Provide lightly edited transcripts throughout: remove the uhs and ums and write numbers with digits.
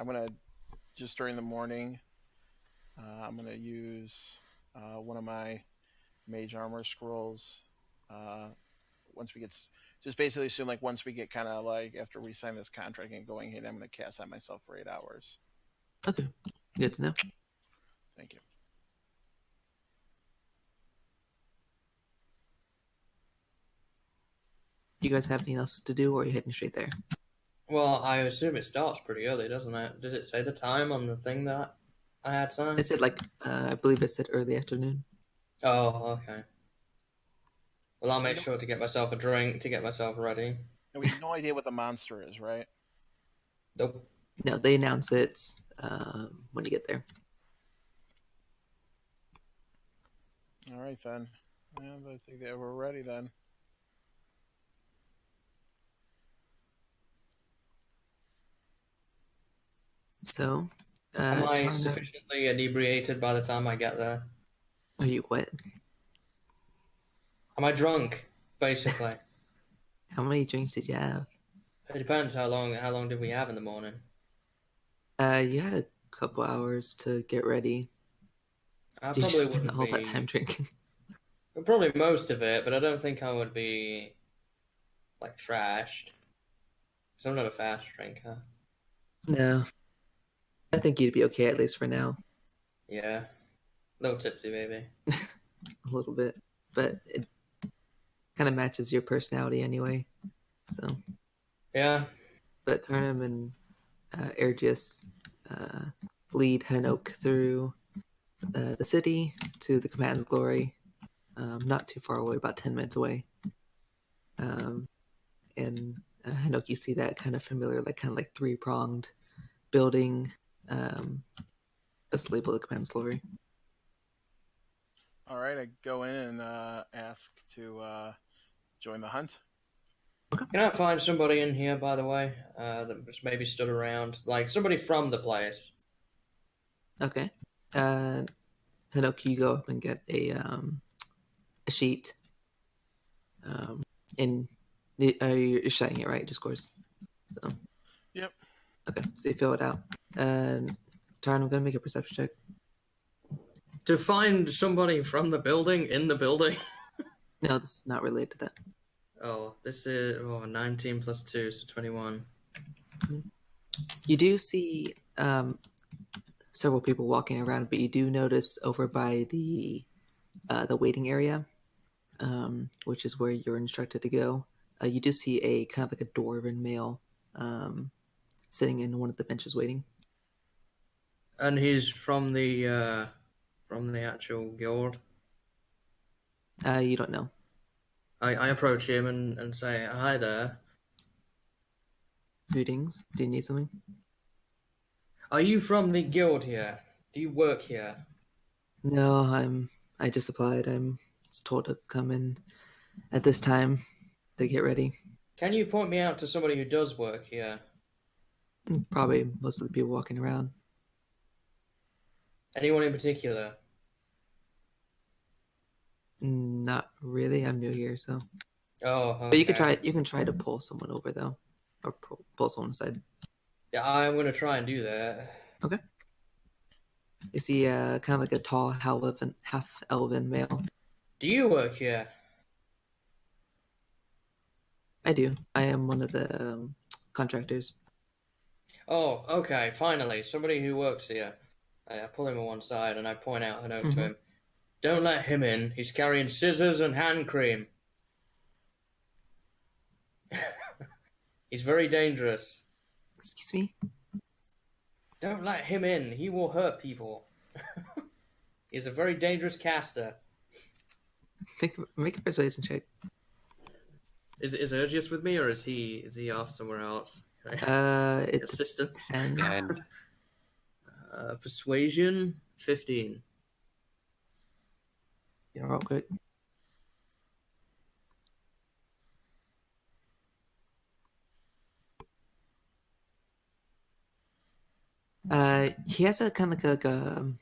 I'm gonna just during the morning. I'm gonna use one of my mage armor scrolls. Uh, once we get just basically assume like once we get kind of like after we sign this contract and going ahead, I'm gonna cast on myself for 8 hours. Okay, good to know. Thank you. You guys have anything else to do, or are you heading straight there? Well, I assume it starts pretty early, doesn't it? Did it say the time on the thing that I had signed? It said I believe it said early afternoon. Oh, okay. Well, I'll make sure to get myself a drink to get myself ready. And we have no idea what the monster is, right? Nope. No, they announce it when you get there. All right then. Well, I think that we're ready then. So, Am I sufficiently inebriated by the time I get there? Are you what? Am I drunk, basically? How many drinks did you have? It depends how long did we have in the morning? You had a couple hours to get ready. I Did you probably spend wouldn't all be... that time drinking? Probably most of it, but I don't think I would be, like, trashed. Because I'm not a fast drinker. No. I think you'd be okay, at least for now. Yeah. A little tipsy, maybe. A little bit. But it kind of matches your personality anyway. So. Yeah. But Turnham and Ergius lead Hanoke through the city to the Command's Glory. Not too far away, about 10 minutes away. And Hanoke, you see that kind of familiar, kind of three-pronged building that's labeled the Command's Glory. All right, I go in and ask to join the hunt. Okay. Can I find somebody in here, by the way, that just maybe stood around? Like, somebody from the place. Okay. Hanoke, you go up and get a sheet. And you're setting it, right? Discourse. So. Yep. Okay, so you fill it out. And Tarn, I'm going to make a perception check. To find somebody from the building in the building? No, this is not related to that. Oh, this is 19 plus 2, so 21. You do see several people walking around, but you do notice over by the waiting area, which is where you're instructed to go. You do see a kind of like a dwarven male sitting in one of the benches waiting. And he's from the actual guild? You don't know. I approach him and say, hi there. Greetings. Do you need something? Are you from the guild here? Do you work here? No, I just applied. I'm told to come in at this time to get ready. Can you point me out to somebody who does work here? Probably most of the people walking around. Anyone in particular? Not really. I'm new here, so. Oh, okay. But you can try to pull someone over though, or pull someone aside. Yeah, I'm gonna try and do that. Okay. You see, kind of like a tall, half elven male. Do you work here? I do. I am one of the contractors. Oh, okay. Finally, somebody who works here. I pull him on one side and I point out a note to him. Don't let him in. He's carrying scissors and hand cream. He's very dangerous. Excuse me? Don't let him in. He will hurt people. He's a very dangerous caster. Make a persuasion check. Is Ergius with me, or is he off somewhere else? It's assistance and persuasion 15. You know, real quick. He has a kind of like a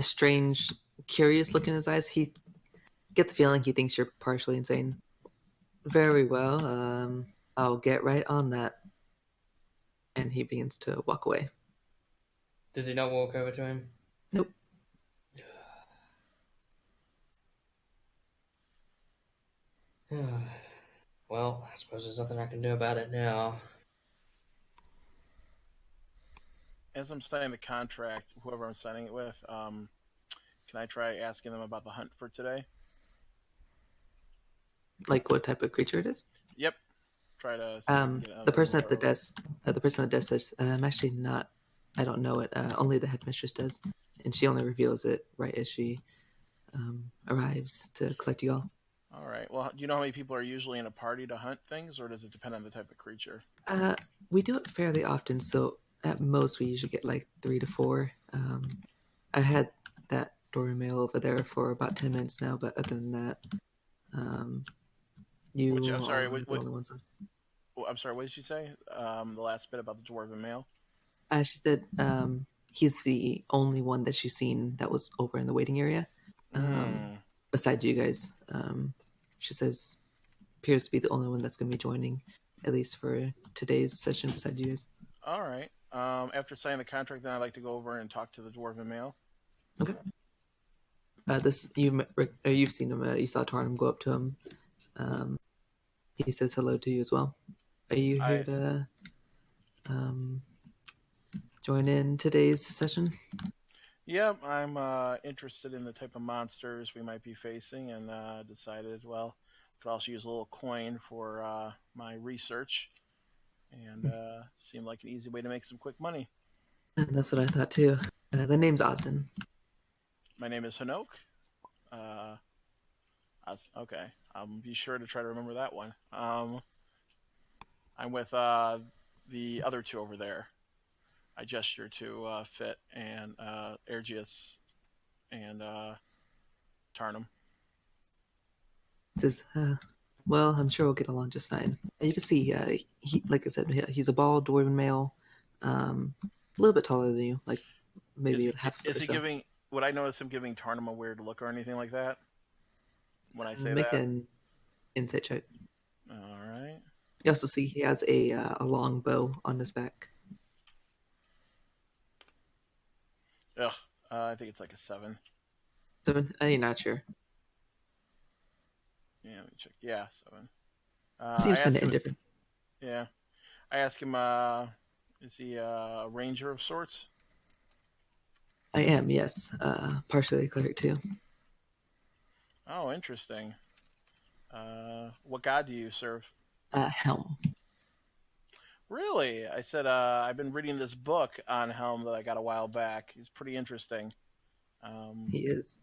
strange, curious look in his eyes. He get the feeling he thinks you're partially insane. Very well. I'll get right on that. And he begins to walk away. Does he not walk over to him? Nope. Well, I suppose there's nothing I can do about it now. As I'm signing the contract, whoever I'm signing it with, can I try asking them about the hunt for today? Like what type of creature it is? Yep. Try to see if I can get The another person at the info. desk, says, "I'm actually not. I don't know it. Only the headmistress does, and she only reveals it right as she arrives to collect you all." All right. Well, do you know how many people are usually in a party to hunt things, or does it depend on the type of creature? We do it fairly often, so at most we usually get like 3 to 4. I had that doorway mail over there for about 10 minutes now, but other than that, Which you I'm sorry. are the only ones. I'm sorry. What did she say? The last bit about the dwarven male. She said he's the only one that she's seen that was over in the waiting area. Hmm. Besides you guys, she says appears to be the only one that's going to be joining, at least for today's session. Besides you guys. All right. After signing the contract, then I'd like to go over and talk to the dwarven male. Okay. You've seen him. You saw Tarnum go up to him. He says hello to you as well. Are you here I to join in today's session? Yeah, I'm interested in the type of monsters we might be facing, and decided, well, could also use a little coin for my research, and seemed like an easy way to make some quick money. And that's what I thought too. The name's Ogden. My name is Hanok. Uh, okay, I'll be sure to try to remember that one. I'm with the other two over there. I gesture to Fit and Ergius and Tarnum. Says, "Well, I'm sure we'll get along just fine." And you can see, he, like I said, he's a bald dwarven male, a little bit taller than you, like maybe half a foot Is or he so. giving? Would I notice him giving Tarnum a weird look or anything like that when I say Make that? an insight check. All right. You also see he has a long bow on his back. Ugh. I think it's like a 7. 7? You're not sure. Yeah, let me check. Yeah, 7. I Seems kind ask of him. indifferent. Yeah, I ask him. Is he a ranger of sorts? I am, yes. Partially a cleric too. Oh, interesting. What god do you serve? Helm. Really? I said. I've been reading this book on Helm that I got a while back. He's pretty interesting. Um, He is.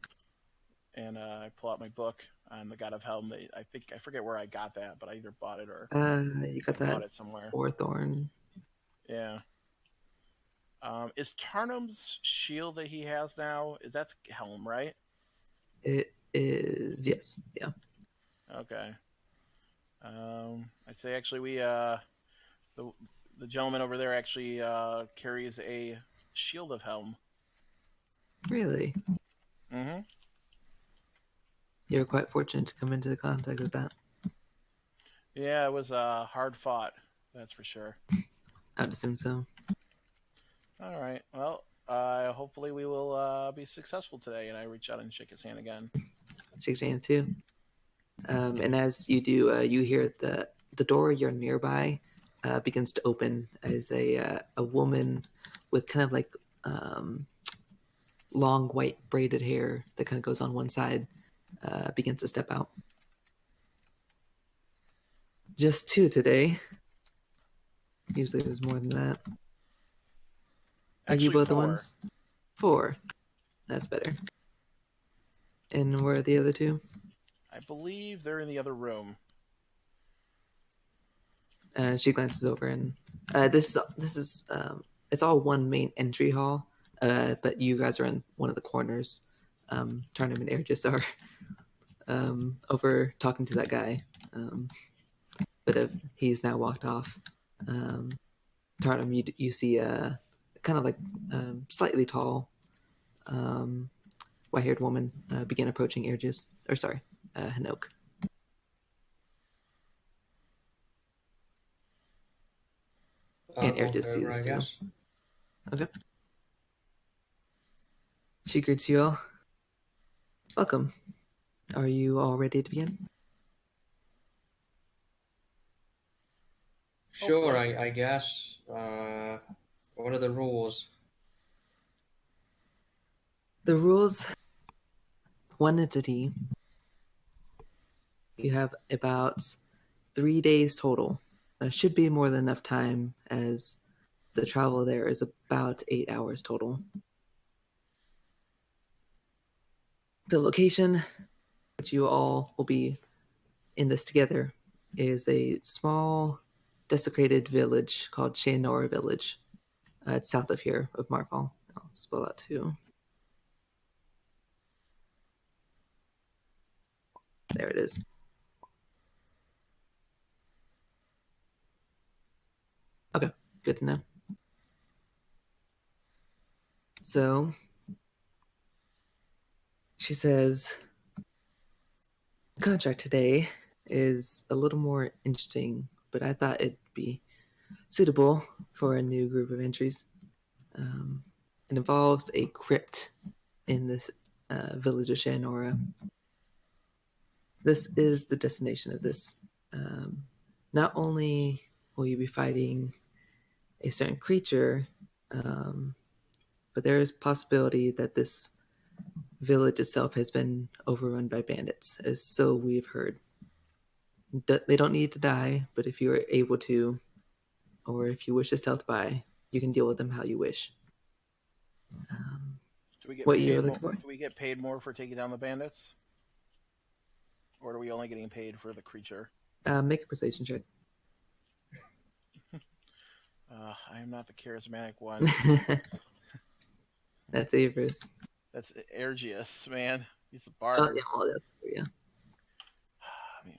and I pull out my book on the God of Helm. I think I forget where I got that, but I either bought it or You I got bought that it somewhere. Orthorn. Yeah. Is Tarnum's shield that he has now? Is that's Helm, right? It is, yes, yeah. Okay. I'd say actually the the gentleman over there actually carries a shield of Helm. Really, Mm-hmm. you're quite fortunate to come into the contact with that. Yeah, it was hard fought. That's for sure. I would assume so. All right. Well, hopefully we will be successful today. And I reach out and shake his hand again. Shakes your hand too. And as you do, you hear the door you're nearby begins to open as a woman with kind of like long white braided hair that kind of goes on one side begins to step out. Just 2 today. Usually there's more than that. Are you Actually, both the 4. ones? 4. That's better. And where are the other 2? I believe they're in the other room. She glances over, and this is it's all one main entry hall, but you guys are in one of the corners. Tarnum and Air just are over talking to that guy, but he's now walked off. Tarnum, you see kind of like slightly tall, white-haired woman begin approaching Airgis, or sorry, Hanok. And I'll walk Airgis sees over, this I too. guess. Okay. She greets you all. Welcome. Are you all ready to begin? Sure, Hopefully. I guess. What are the rules? The rules: one entity. You have about 3 days total. Should be more than enough time, as the travel there is about 8 hours total. The location, which you all will be in this together, is a small, desecrated village called Shaynora Village. It's south of here, of Marfall. I'll spell that too. There it is. Okay, good to know. So, she says, the contract today is a little more interesting, but I thought it'd be suitable for a new group of entries. It involves a crypt in this village of Shanora. This is the destination of this. Not only will you be fighting a certain creature, but there is possibility that this village itself has been overrun by bandits, as so we've heard. They don't need to die, but if you are able to, or if you wish to stealth by, you can deal with them how you wish. Do we get What you were paid looking more? for? Do we get paid more for taking down the bandits, or are we only getting paid for the creature? Make a persuasion check. I am not the charismatic one. That's Avers. That's Ergius, man. He's the Oh, bard. yeah, well, that's, yeah. I mean,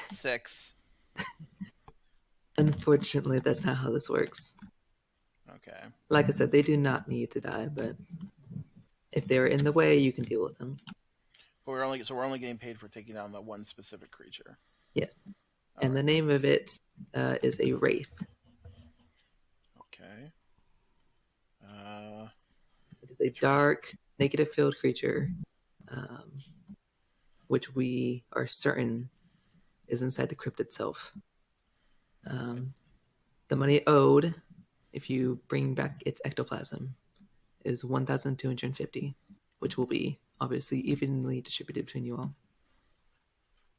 6. Unfortunately, that's not how this works. Okay. Like I said, they do not need to die, but if they're in the way, you can deal with them. But we're only getting paid for taking down the one specific creature. Yes. All And right. the name of it is a wraith. Okay. It is a dark, negative-filled creature, which we are certain is inside the crypt itself. The money owed, if you bring back its ectoplasm, is 1,250, which will be obviously evenly distributed between you all.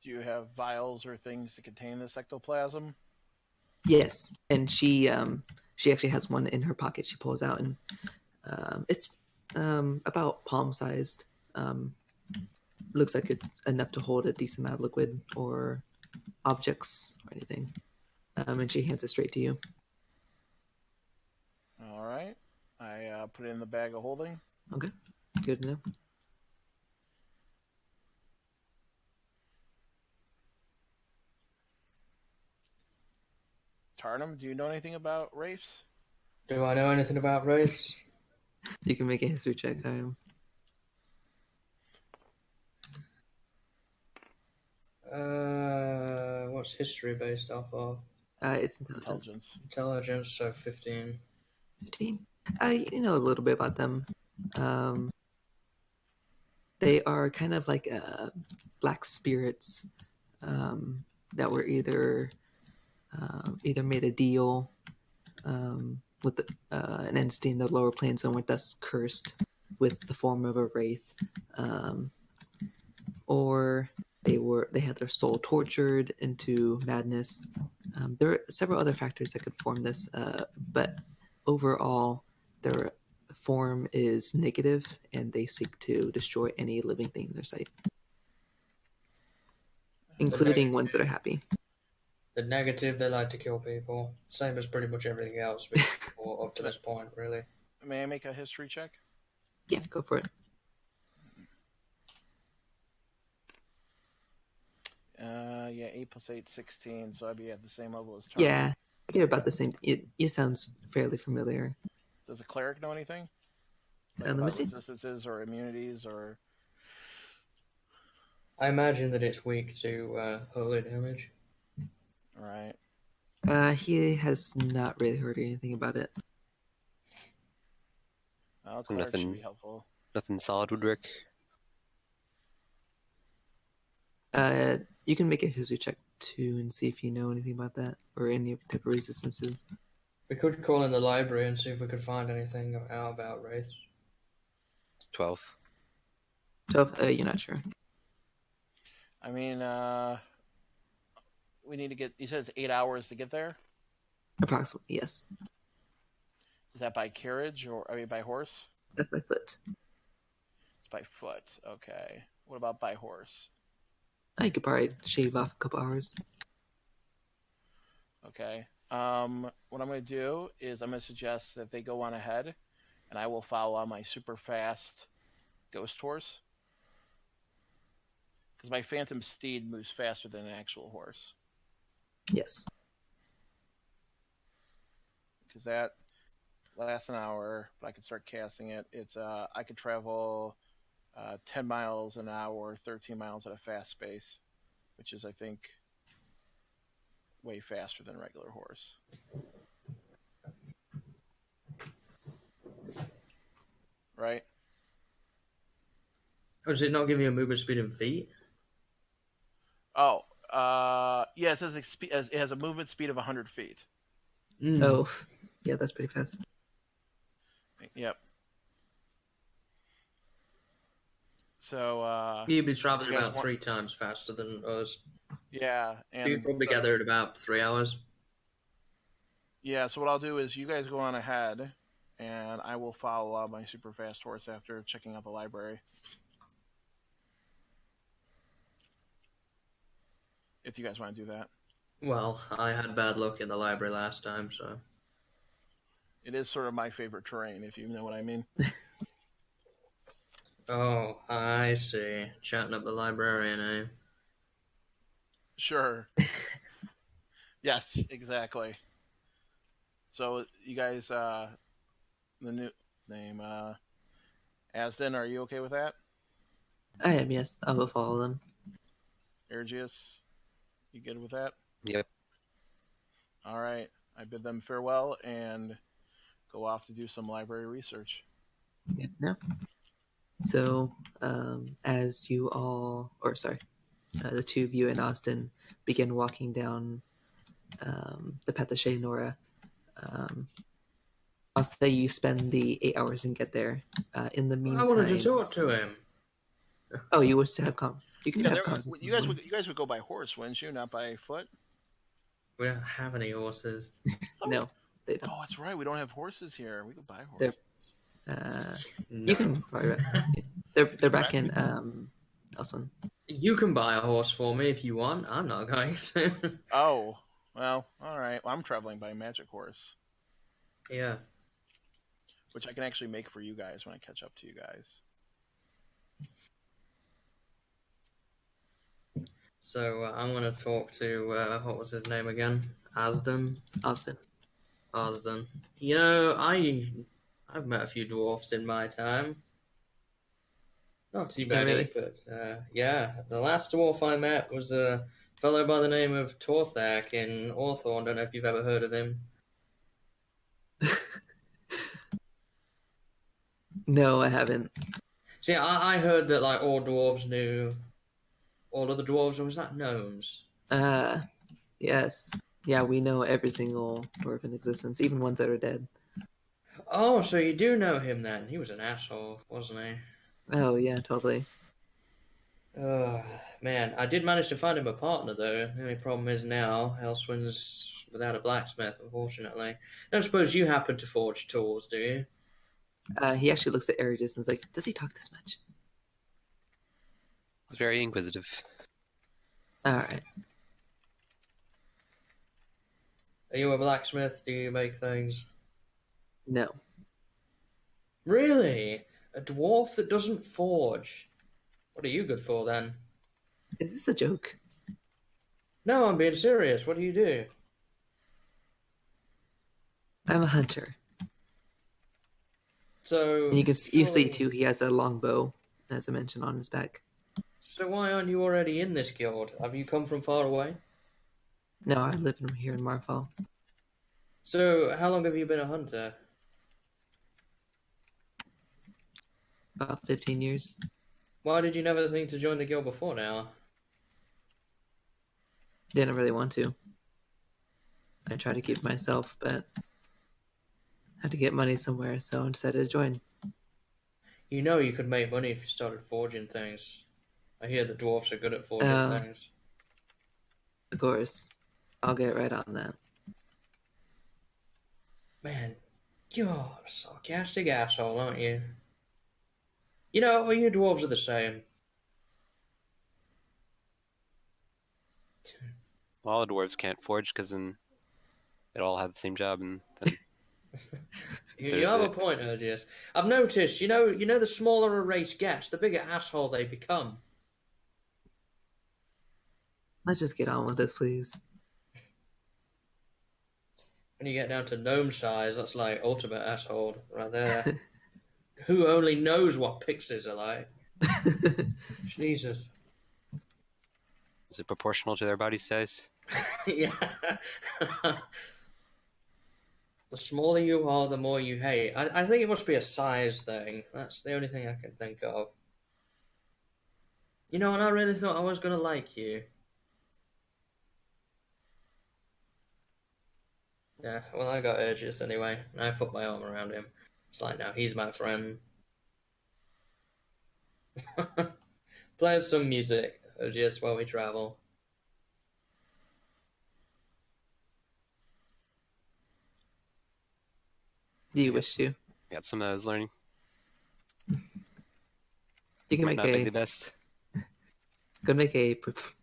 Do you have vials or things to contain this ectoplasm? Yes, and she actually has one in her pocket. She pulls out, and it's about palm sized. Looks like it's enough to hold a decent amount of liquid or objects or anything. And she hands it straight to you. All right. I put it in the bag of holding. Okay, good to know. Tarnum, do you know anything about wraiths? Do I know anything about wraiths? You can make a history check. What's history based off of? It's intelligence. Intelligence, so 15. 15. You know a little bit about them. They are kind of like black spirits that were either made a deal with an entity in the lower plane zone, were thus cursed with the form of a wraith, or they had their soul tortured into madness. There are several other factors that could form this, but overall, their form is negative, and they seek to destroy any living thing in their sight, including ones that are happy. The negative, they like to kill people. Same as pretty much everything else we've fought up to this point, really. May I make a history check? Yeah, go for it. Yeah, 8 plus 8, 16, so I'd be at the same level as Tarnum. Yeah, you're about the same. It sounds fairly familiar. Does a cleric know anything? Like Let me about see. resistances or immunities or... I imagine that it's weak to holy damage. Right. He has not really heard anything about it. Well, So cards should be helpful. nothing solid would work. You can make a history check too and see if you know anything about that or any type of resistances. We could call in the library and see if we could find anything out about wraiths. It's 12. 12. You're not sure. I mean, we need to get. You said it's 8 hours to get there. Approximately, yes. Is that by carriage or by horse? That's by foot. It's by foot. Okay. What about by horse? I could probably shave off a couple hours. Okay. What I'm going to do is I'm going to suggest that they go on ahead, and I will follow on my super fast ghost horse. Because my phantom steed moves faster than an actual horse. Yes. Because that lasts an hour, but I can start casting it. It's I could travel 10 miles an hour, 13 miles at a fast pace, which is, I think, way faster than a regular horse. Right? Oh, does it not give you a movement speed in feet? Oh, yeah, it says it has a movement speed of 100 feet. Oh, yeah, that's pretty fast. Yep. So, You'd be traveling you guys about want- 3 times faster than us. yeah. And You could probably get there in about 3 hours. Yeah, so what I'll do is you guys go on ahead, and I will follow my super fast horse after checking out the library. If you guys want to do that. Well, I had bad luck in the library last time, so... It is sort of my favorite terrain, if you know what I mean. Oh, I see. Chatting up the librarian, eh? Sure. Yes, exactly. So you guys, the new name, Asden, are you okay with that? I am, yes. I will follow them. Ergius, you good with that? Yep. All right. I bid them farewell and go off to do some library research. Yeah, no. So, as you all, or sorry, the two of you and Austin begin walking down the path of Shay Nora, I'll say you spend the 8 hours and get there. In the meantime, I wanted to talk to him. Oh, you wish to have You can Yeah, have comms. you guys would go by horse, wouldn't you? Not by foot. We don't have any horses. No, they don't. Oh, that's right. We don't have horses here. We could buy horses. No. You can probably. They're back in Elson. You can buy a horse for me if you want. I'm not going to. Oh, well, all right. Well, I'm traveling by magic horse, Yeah. which I can actually make for you guys when I catch up to you guys. So I'm going to talk to, what was his name again? Austin. Asden. You know, I've met a few dwarfs in my time. Not too many, really? but yeah. The last dwarf I met was a fellow by the name of Torthak in Orthorn. Don't know if you've ever heard of him. No, I haven't. See, I heard that like all dwarves knew all other dwarves, or was that gnomes? Yes. Yeah, we know every single dwarf in existence, even ones that are dead. Oh, so you do know him then? He was an asshole, wasn't he? Oh, yeah, totally. Man, I did manage to find him a partner though. The only problem is now Elswin's without a blacksmith, unfortunately. I don't suppose you happen to forge tools, do you? He actually looks at Erigis and is like, does he talk this much? It's very inquisitive. Alright. Are you a blacksmith? Do you make things? No. Really? A dwarf that doesn't forge? What are you good for then? Is this a joke? No, I'm being serious. What do you do? I'm a hunter. So And you see too, he has a long bow, as I mentioned, on his back. So why aren't you already in this guild? Have you come from far away? No, I live here in Marfall. So how long have you been a hunter? about 15 years. Why did you never think to join the guild before now? Didn't really want to. I tried to keep myself, but had to get money somewhere, so I decided to join. You know you could make money if you started forging things. I hear the dwarfs are good at forging things. Of course. I'll get right on that. Man, you're a sarcastic asshole, aren't you? You know, you dwarves are the same. Well, all the dwarves can't forge because then they all have the same job, and then You have a point, Urgius. I've noticed, you know the smaller a race gets, the bigger asshole they become. Let's just get on with this, please. When you get down to gnome size, that's like ultimate asshole right there. Who only knows what pixies are like? Jesus. is it proportional to their body size? Yeah. The smaller you are, the more you hate. I think it must be a size thing. That's the only thing I can think of. You know, and I really thought I was going to like you. Yeah, well, I got Urgius anyway, and I put my arm around him. It's like, now he's my friend. Play us some music, Urgius, while we travel. Do you wish to? Got some that I was learning. You can Might make not be a the best.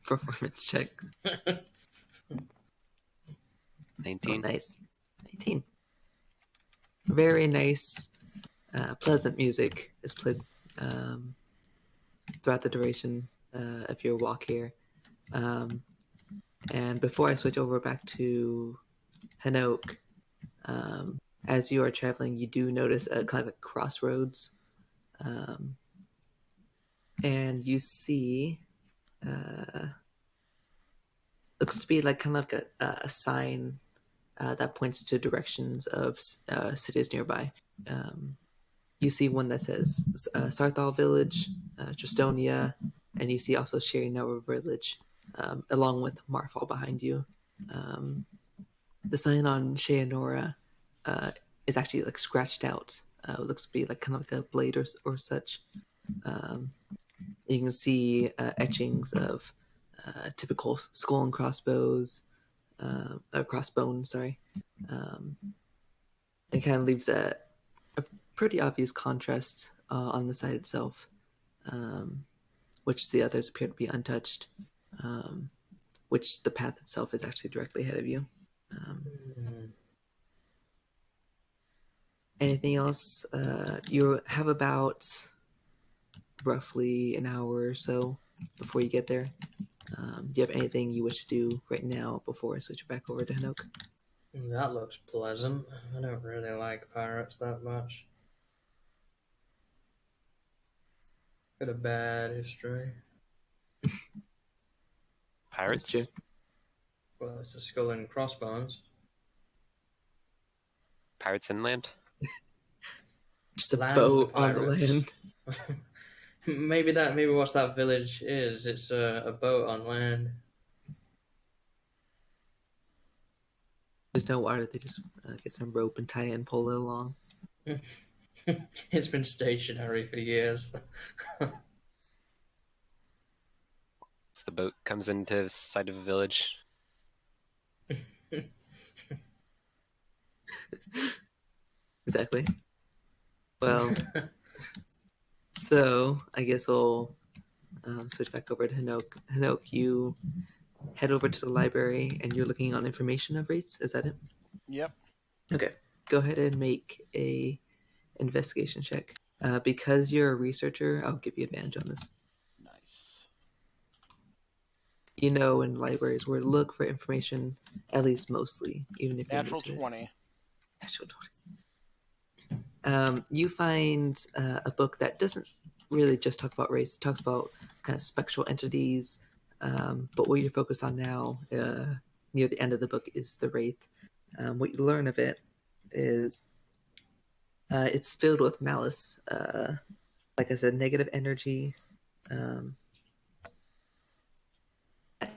performance check. 19. Oh, nice. 19. Very nice, pleasant music is played throughout the duration of your walk here. And before I switch over back to Hanoke, as you are traveling, you do notice a kind of a crossroads. And you see, looks to be like kind of like a sign that points to directions of cities nearby. You see one that says Sarthal Village, Tristonia, and you see also Sherinova Village, along with Marfall behind you. The sign on Sheanora is actually like scratched out. It looks to be like kind of like a blade or such. You can see etchings of typical skull and crossbows, crossbones. Sorry, it kind of leaves a pretty obvious contrast on the side itself, which the others appear to be untouched. Which the path itself is actually directly ahead of you. Anything else? You have about roughly an hour or so before you get there. Do you have anything you wish to do right now before I switch back over to Hanoke? That looks pleasant. I don't really like pirates that much. Got a bad history. Pirates? That's true. Well, it's the skull and crossbones. Pirates inland? Just a Land boat on the pirates. land. Maybe what that village is. It's a boat on land. There's no water. They just get some rope and tie it and pull it along. It's been stationary for years. So the boat comes into the side of a village. Exactly. Well, so I guess we'll switch back over to Hanoke. Hanoke, you head over to the library and you're looking on information of rates. Is that it? Yep. Okay. Go ahead and make a investigation check. Because you're a researcher, I'll give you advantage on this. Nice. You know, in libraries where to look for information, at least mostly, even if you're new Natural to it. 20. Natural 20. You find a book that doesn't really just talk about race. It talks about kind of spectral entities. But what you're focused on now, near the end of the book, is the Wraith. What you learn of it is it's filled with malice. like I said, negative energy,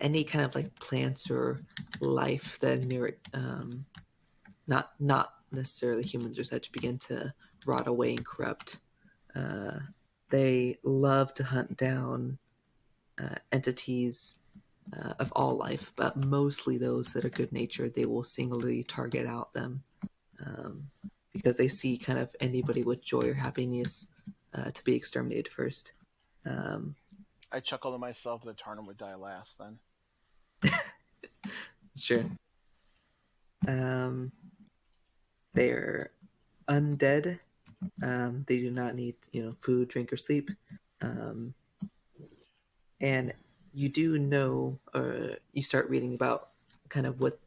any kind of like plants or life that near it, not necessarily humans or such, begin to rot away and corrupt. They love to hunt down entities of all life, but mostly those that are good natured. They will singly target out them because they see kind of anybody with joy or happiness to be exterminated first. I chuckle to myself that Tarnum would die last then. It's true. They're undead. They do not need, food, drink, or sleep. And you do know, or you start reading about kind of what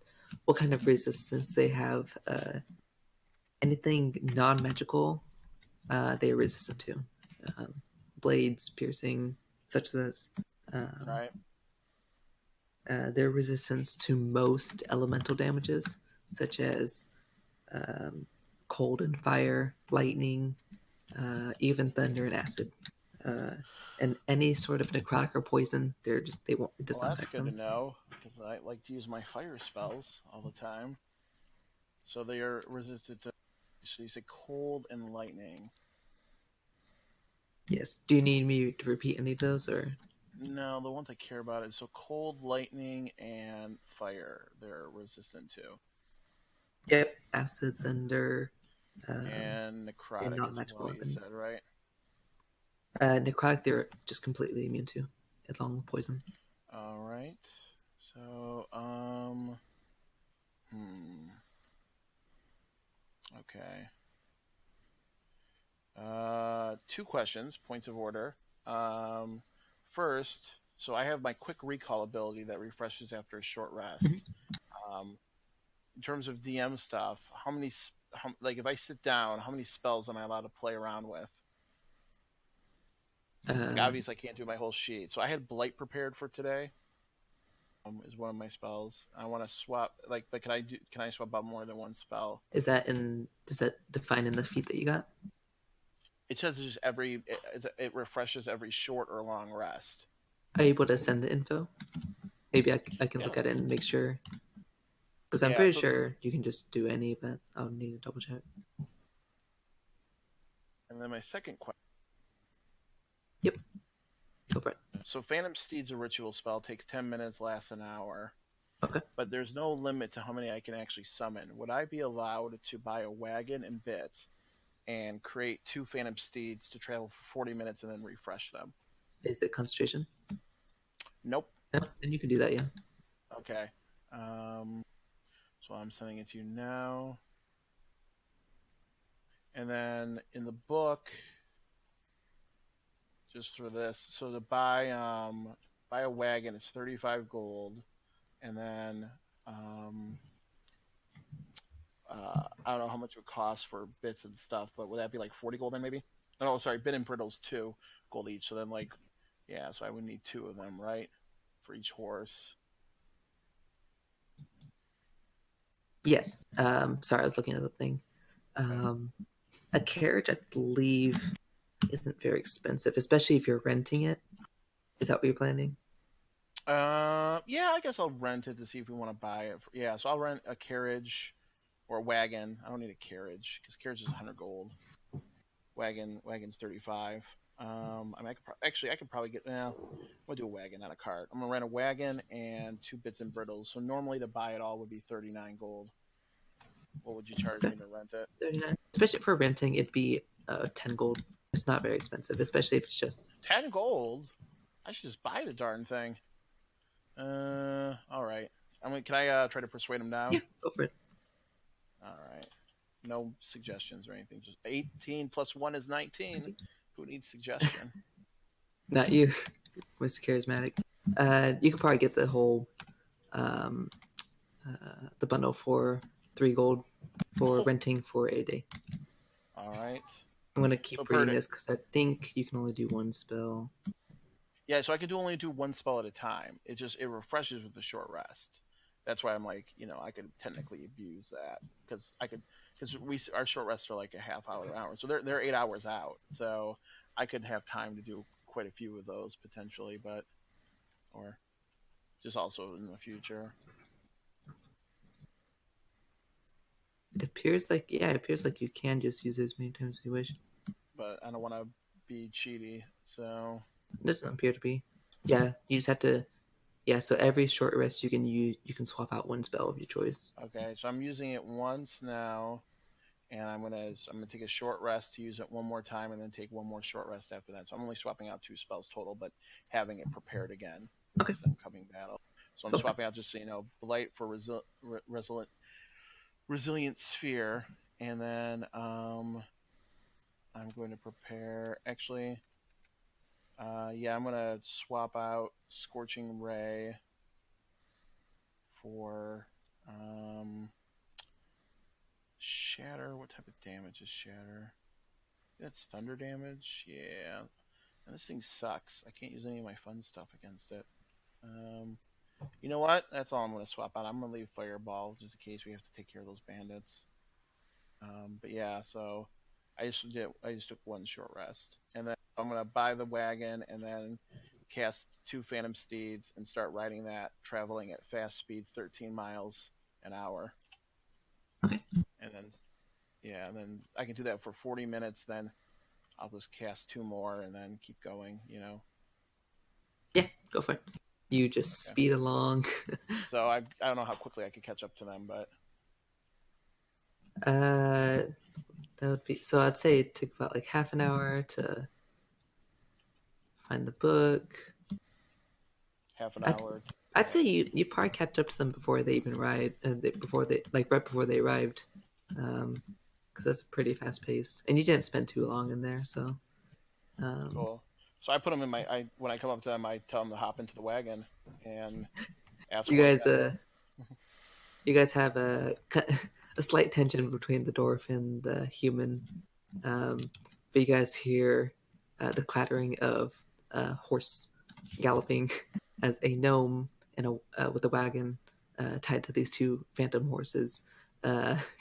kind of resistance they have. Anything non-magical, they are resistant to. Blades, piercing, such as. Right. Their resistance to most elemental damages, such as cold and fire, lightning, even thunder and acid, and any sort of necrotic or poison. They won't. It does Well, not that's affect good to them. know because I like to use my fire spells all the time. So they are resistant to. So you say cold and lightning. Yes. Do you need me to repeat any of those, or? No, the ones I care about is so cold, lightning, and fire. They're resistant to. Yep. Acid, thunder, And and necrotic is non-magical what you weapons. said, right? Necrotic, they're just completely immune to, along with poison. All right. So, Okay. Two questions, points of order. First, so I have my quick recall ability that refreshes after a short rest. In terms of DM stuff, like if I sit down, how many spells am I allowed to play around with? Like obviously I can't do my whole sheet. So I had Blight prepared for today. Is one of my spells. I want to swap but can I swap out more than one spell? Does that define in the feat that you got? It says it's just it refreshes every short or long rest. Are you able to send the info? Maybe I can Yeah. look at it and make sure. Because I'm Yeah, pretty so sure you can just do any, but I'll need to double check. And then my second question. Yep. Go for it. So Phantom Steed's a ritual spell, takes 10 minutes, lasts an hour. Okay. But there's no limit to how many I can actually summon. Would I be allowed to buy a wagon and bit and create 2 Phantom Steeds to travel for 40 minutes and then refresh them? Is it concentration? Nope. No, then you can do that, yeah. Okay. So I'm sending it to you now. And then in the book, just for this, so to buy a wagon, it's 35 gold, and then I don't know how much it would cost for bits and stuff, but would that be like 40 gold then maybe? Oh, sorry, bit and brittles 2 gold each. So then yeah, so I would need 2 of them, right, for each horse. Yes. Sorry, I was looking at the thing. A carriage, I believe, isn't very expensive, especially if you're renting it. Is that what you're planning? Yeah, I guess I'll rent it to see if we want to buy it. Yeah, so I'll rent a carriage or a wagon. I don't need a carriage because carriage is 100 gold. Wagon's 35. I mean, I could probably get. Well, I'm gonna do a wagon, not a cart. I'm gonna rent a wagon and 2 bits and brittles. So normally to buy it all would be 39 gold. What would you charge me to rent it? 39. Especially for renting, it'd be 10 gold. It's not very expensive, especially if it's just 10 gold. I should just buy the darn thing. All right. Can I try to persuade him down? Yeah, go for it. All right. No suggestions or anything. Just 18 plus 1 is 19. Who needs suggestion? Not you, Mr. Charismatic. You could probably get the whole the bundle for 3 gold for renting for a day. All right. I'm gonna keep reading this because I think you can only do one spell. Yeah, so I could only do one spell at a time. It refreshes with the short rest. That's why I'm like, I could technically abuse that because our short rests are like a half hour, hour. So they're 8 hours out. So I could have time to do quite a few of those potentially, but or just also in the future. It appears like you can just use it as many times as you wish. But I don't want to be cheaty, so It doesn't appear to be. Yeah, you just have to. Yeah, so every short rest you can swap out one spell of your choice. okay. So I'm using it once now, and I'm gonna take a short rest to use it one more time, and then take one more short rest after that. So I'm only swapping out 2 spells total, but having it prepared again Okay. this incoming battle. So I'm Okay. swapping out just so you know, blight for resilient sphere, and then I'm going to prepare. Actually, yeah, I'm gonna swap out scorching ray for shatter. What type of damage is shatter? That's thunder damage. Yeah, and this thing sucks. I can't use any of my fun stuff against it. You know what? That's all I'm going to swap out. I'm going to leave Fireball just in case we have to take care of those bandits. But yeah, so I just took one short rest, and then I'm going to buy the wagon and then cast 2 Phantom Steeds and start riding that, traveling at fast speed, 13 miles an hour. Okay. And then I can do that for 40 minutes. Then I'll just cast 2 more and then keep going. Yeah, go for it. You just speed along. So I don't know how quickly I could catch up to them, but that would be so. I'd say it took about like half an hour to find the book. half an hour. I'd say you probably catch up to them before they even ride, right before they arrived, because that's a pretty fast pace, and you didn't spend too long in there, so. Cool. So I put them in when I come up to them, I tell them to hop into the wagon and ask. You guys have a slight tension between the dwarf and the human, but you guys hear the clattering of a horse galloping as a gnome with a wagon tied to these 2 phantom horses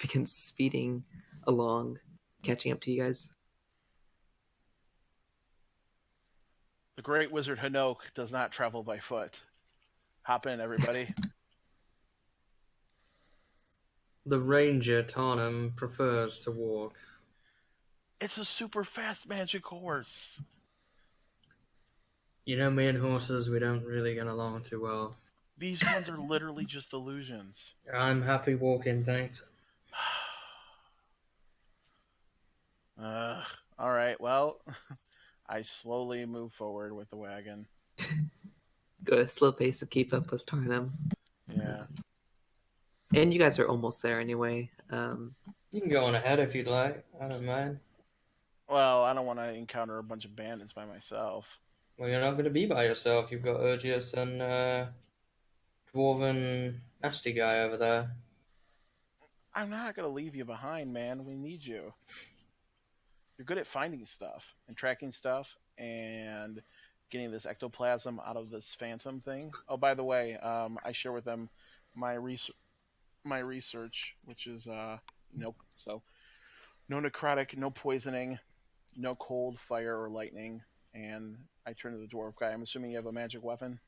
begins speeding along, catching up to you guys. The great wizard Hanok does not travel by foot. Hop in, everybody. The ranger Tarnum prefers to walk. It's a super fast magic horse. You know, me and horses, we don't really get along too well. These ones are literally just illusions. I'm happy walking, thanks. All right, well, I slowly move forward with the wagon. Go at a slow pace to keep up with Tarnum. Yeah. And you guys are almost there anyway. You can go on ahead if you'd like. I don't mind. Well, I don't want to encounter a bunch of bandits by myself. Well, you're not going to be by yourself. You've got Urgius and dwarven nasty guy over there. I'm not going to leave you behind, man. We need you. You're good at finding stuff and tracking stuff and getting this ectoplasm out of this phantom thing. Oh, by the way, I share with them my research, which is no necrotic, no poisoning, no cold, fire, or lightning. And I turn to the dwarf guy. I'm assuming you have a magic weapon.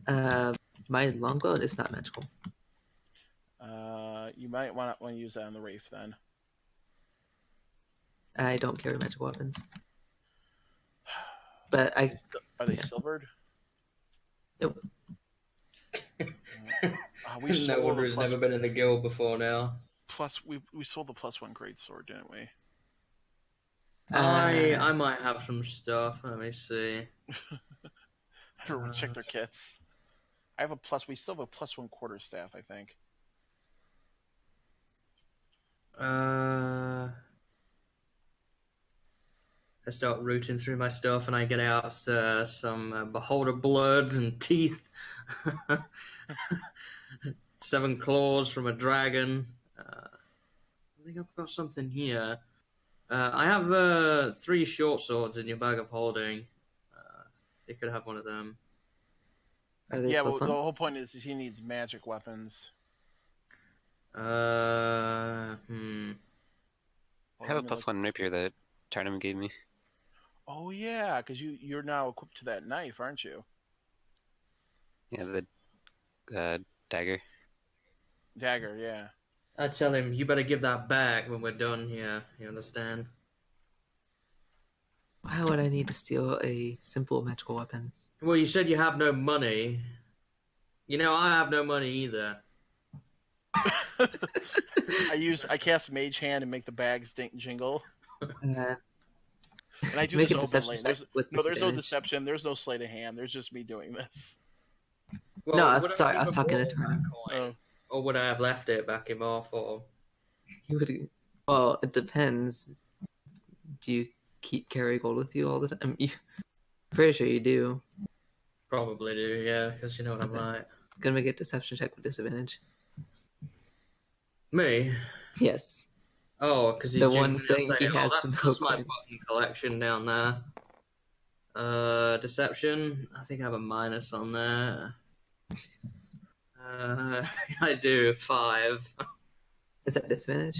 My longbow is not magical. You might want to use that on the Wraith then. I don't carry magical weapons. But Are they silvered? Nope. No wonder he's never been in the guild before now. Plus, we sold the +1 great sword, didn't we? I might have some stuff. Let me see. Everyone check their kits. We still have a +1 quarterstaff, I think. I start rooting through my stuff and I get out some beholder blood and teeth. 7 claws from a dragon. I think I've got something here. I have 3 short swords in your bag of holding. You could have one of them. Are they well, the whole point is he needs magic weapons. Well, I have a +1 rapier that Tarnum gave me. Oh yeah, because you're now equipped to that knife, aren't you? Yeah, the dagger. Dagger, yeah. I tell him, you better give that back when we're done here. You understand? Why would I need to steal a simple magical weapon? Well, you said you have no money. You know, I have no money either. I cast Mage Hand and make the bags jingle, Uh, and I do make this a deception openly. check with There's no disadvantage. deception. There's no sleight of hand. There's just me doing this. No, I would was sorry. I have was talking to bought that Tarnum. coin, or would I have left it back in Marfall? He would. Well, it depends. Do you keep carry gold with you all the time? Pretty sure you do. Probably do, yeah, because you know what I'm Okay. like. Gonna make a deception check with disadvantage. Me? Yes. Oh, because he's The just one gonna saying say, he has that's no my coins. button collection down there. Deception. I think I have a minus on there. I do 5. Is that disadvantage?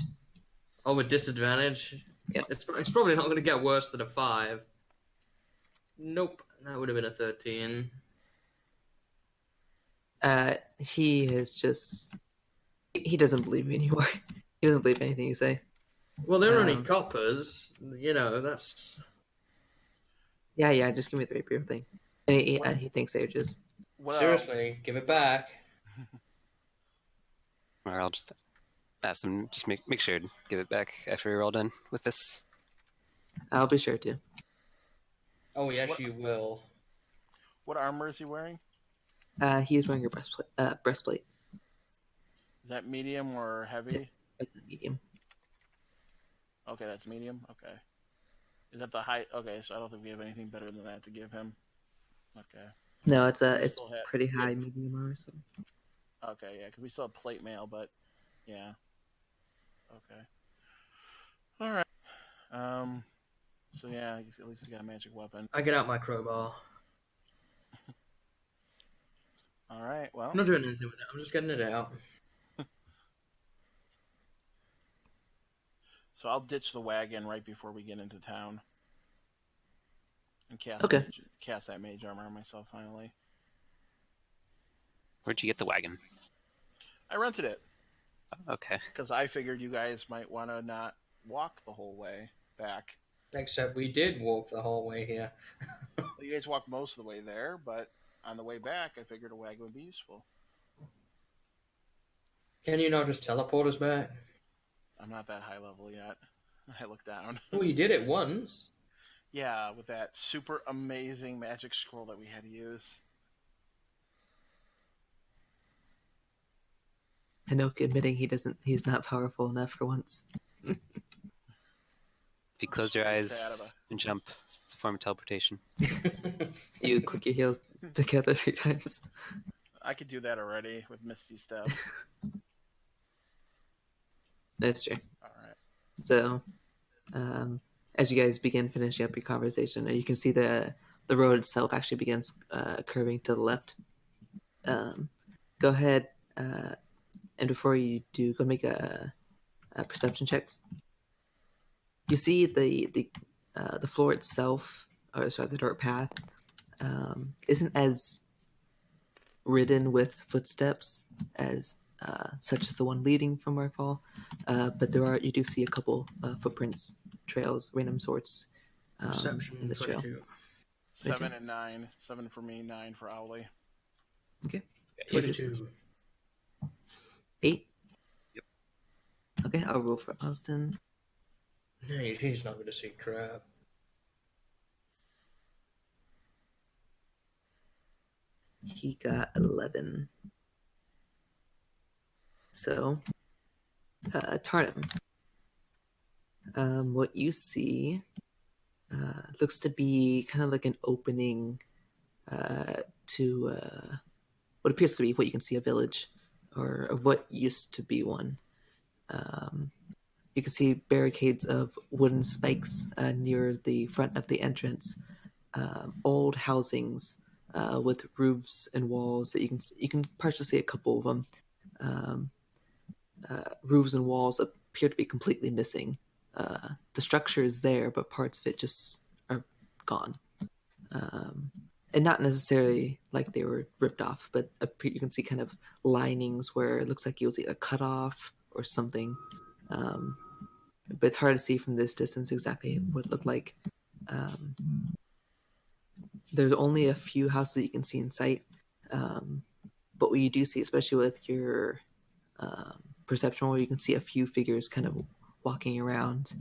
Oh, with disadvantage. Yeah. It's probably not going to get worse than a 5. Nope, that would have been a 13. He is just. He doesn't believe me anymore. He doesn't believe anything you say. Well, they're only coppers. You know, that's. Yeah. Just give me the rapier thing. And he thinks they're just. Seriously, give it back. Or I'll just ask them, just make sure to give it back after we're all done with this. I'll be sure to. Oh yes, you will. What armor is he wearing? He's wearing a breastplate. Is that medium or heavy? It's a medium. Okay, that's medium. Okay. Is that the height? Okay, so I don't think we have anything better than that to give him. Okay. No, it's We it's still have- pretty high medium armor. So. Okay, yeah, because we still have plate mail, but yeah. Okay. All right. So yeah, I guess at least he's got a magic weapon. I get out my crowbar. All right. Well. I'm not doing anything with it. I'm just getting it out. So I'll ditch the wagon right before we get into town. And cast that mage armor on myself finally. Where'd you get the wagon? I rented it. Okay. Because I figured you guys might want to not walk the whole way back. Except we did walk the whole way here. Well, you guys walked most of the way there, but on the way back, I figured a wagon would be useful. Can you not just teleport us back? I'm not that high level yet. I look down. Well, you did it once. Yeah, with that super amazing magic scroll that we had to use. Hinoki admitting he's not powerful enough for once. If you close your eyes and jump, it's a form of teleportation. You click your heels together 3 times. I could do that already with Misty Step. That's true. All right. So, as you guys begin finishing up your conversation, you can see the road itself actually begins curving to the left. Go ahead, and before you do, go make a perception checks. You see the floor itself, or sorry, the dirt path, isn't as ridden with footsteps as such as the one leading from Marfall, but you do see a couple footprints, trails, random sorts in this trail. 7 and 9. 7 for me, 9 for Owly. Okay. 22. 8. Yep. Okay, I'll roll for Austin. No, he's not going to see crap. He got 11. So, Tarnum. What you see looks to be kind of like an opening to what appears to be what you can see a village, or of what used to be one. You can see barricades of wooden spikes near the front of the entrance, old housings with roofs and walls that you can partially see a couple of them. Roofs and walls appear to be completely missing the structure is there, but parts of it just are gone. And not necessarily like they were ripped off, but you can see kind of linings where it looks like it was either cut off or something. But it's hard to see from this distance exactly what it looked like. There's only a few houses that you can see in sight, but what you do see, especially with your perception, where you can see a few figures kind of walking around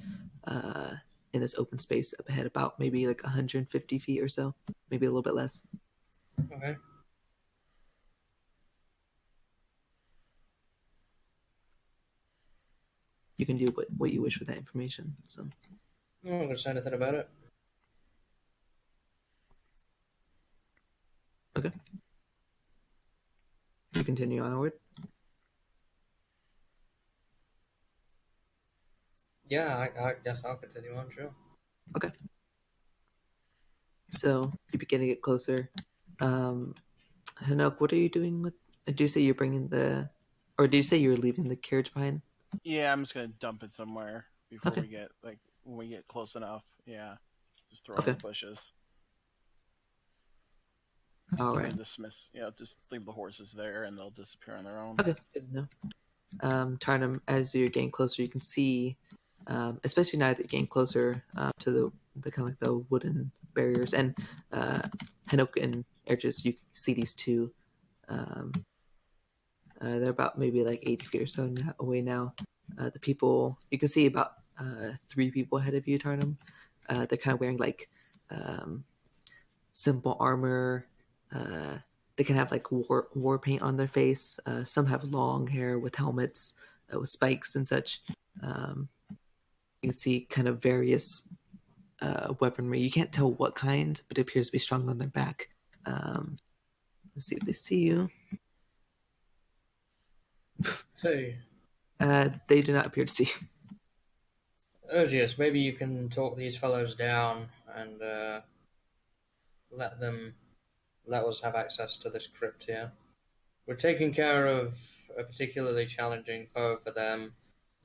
in this open space up ahead, about maybe like 150 feet or so, maybe a little bit less. Okay. You can do what you wish with that information. So I'm not going to say anything about it. okay, you continue onward. Yeah, I guess I'll continue on, sure. Okay. So you begin to get closer. Hanok, what are you doing with? Do you say you're bringing or do you say you're leaving the carriage behind? Yeah, I'm just gonna dump it somewhere before Okay. we get when we get close enough. Yeah, just throw it Okay. in the bushes. All You right. can dismiss. Just leave the horses there, and they'll disappear on their own. Okay. Good to know. Tarnum, as you're getting closer, you can see, especially now that you're getting closer to the kind of like the wooden barriers, and Hanok and Ergis, you see these two. They're about maybe like 80 feet or so away now. The people, you can see about 3 people ahead of you, Tarnum. They're kind of wearing like simple armor. They can have like war paint on their face. Some have long hair with helmets with spikes and such. You can see kind of various weaponry. You can't tell what kind, but it appears to be strung on their back. Let's see if they see you. Hey, They do not appear to see you. Urgius, maybe you can talk these fellows down and let us have access to this crypt here. We're taking care of a particularly challenging foe for them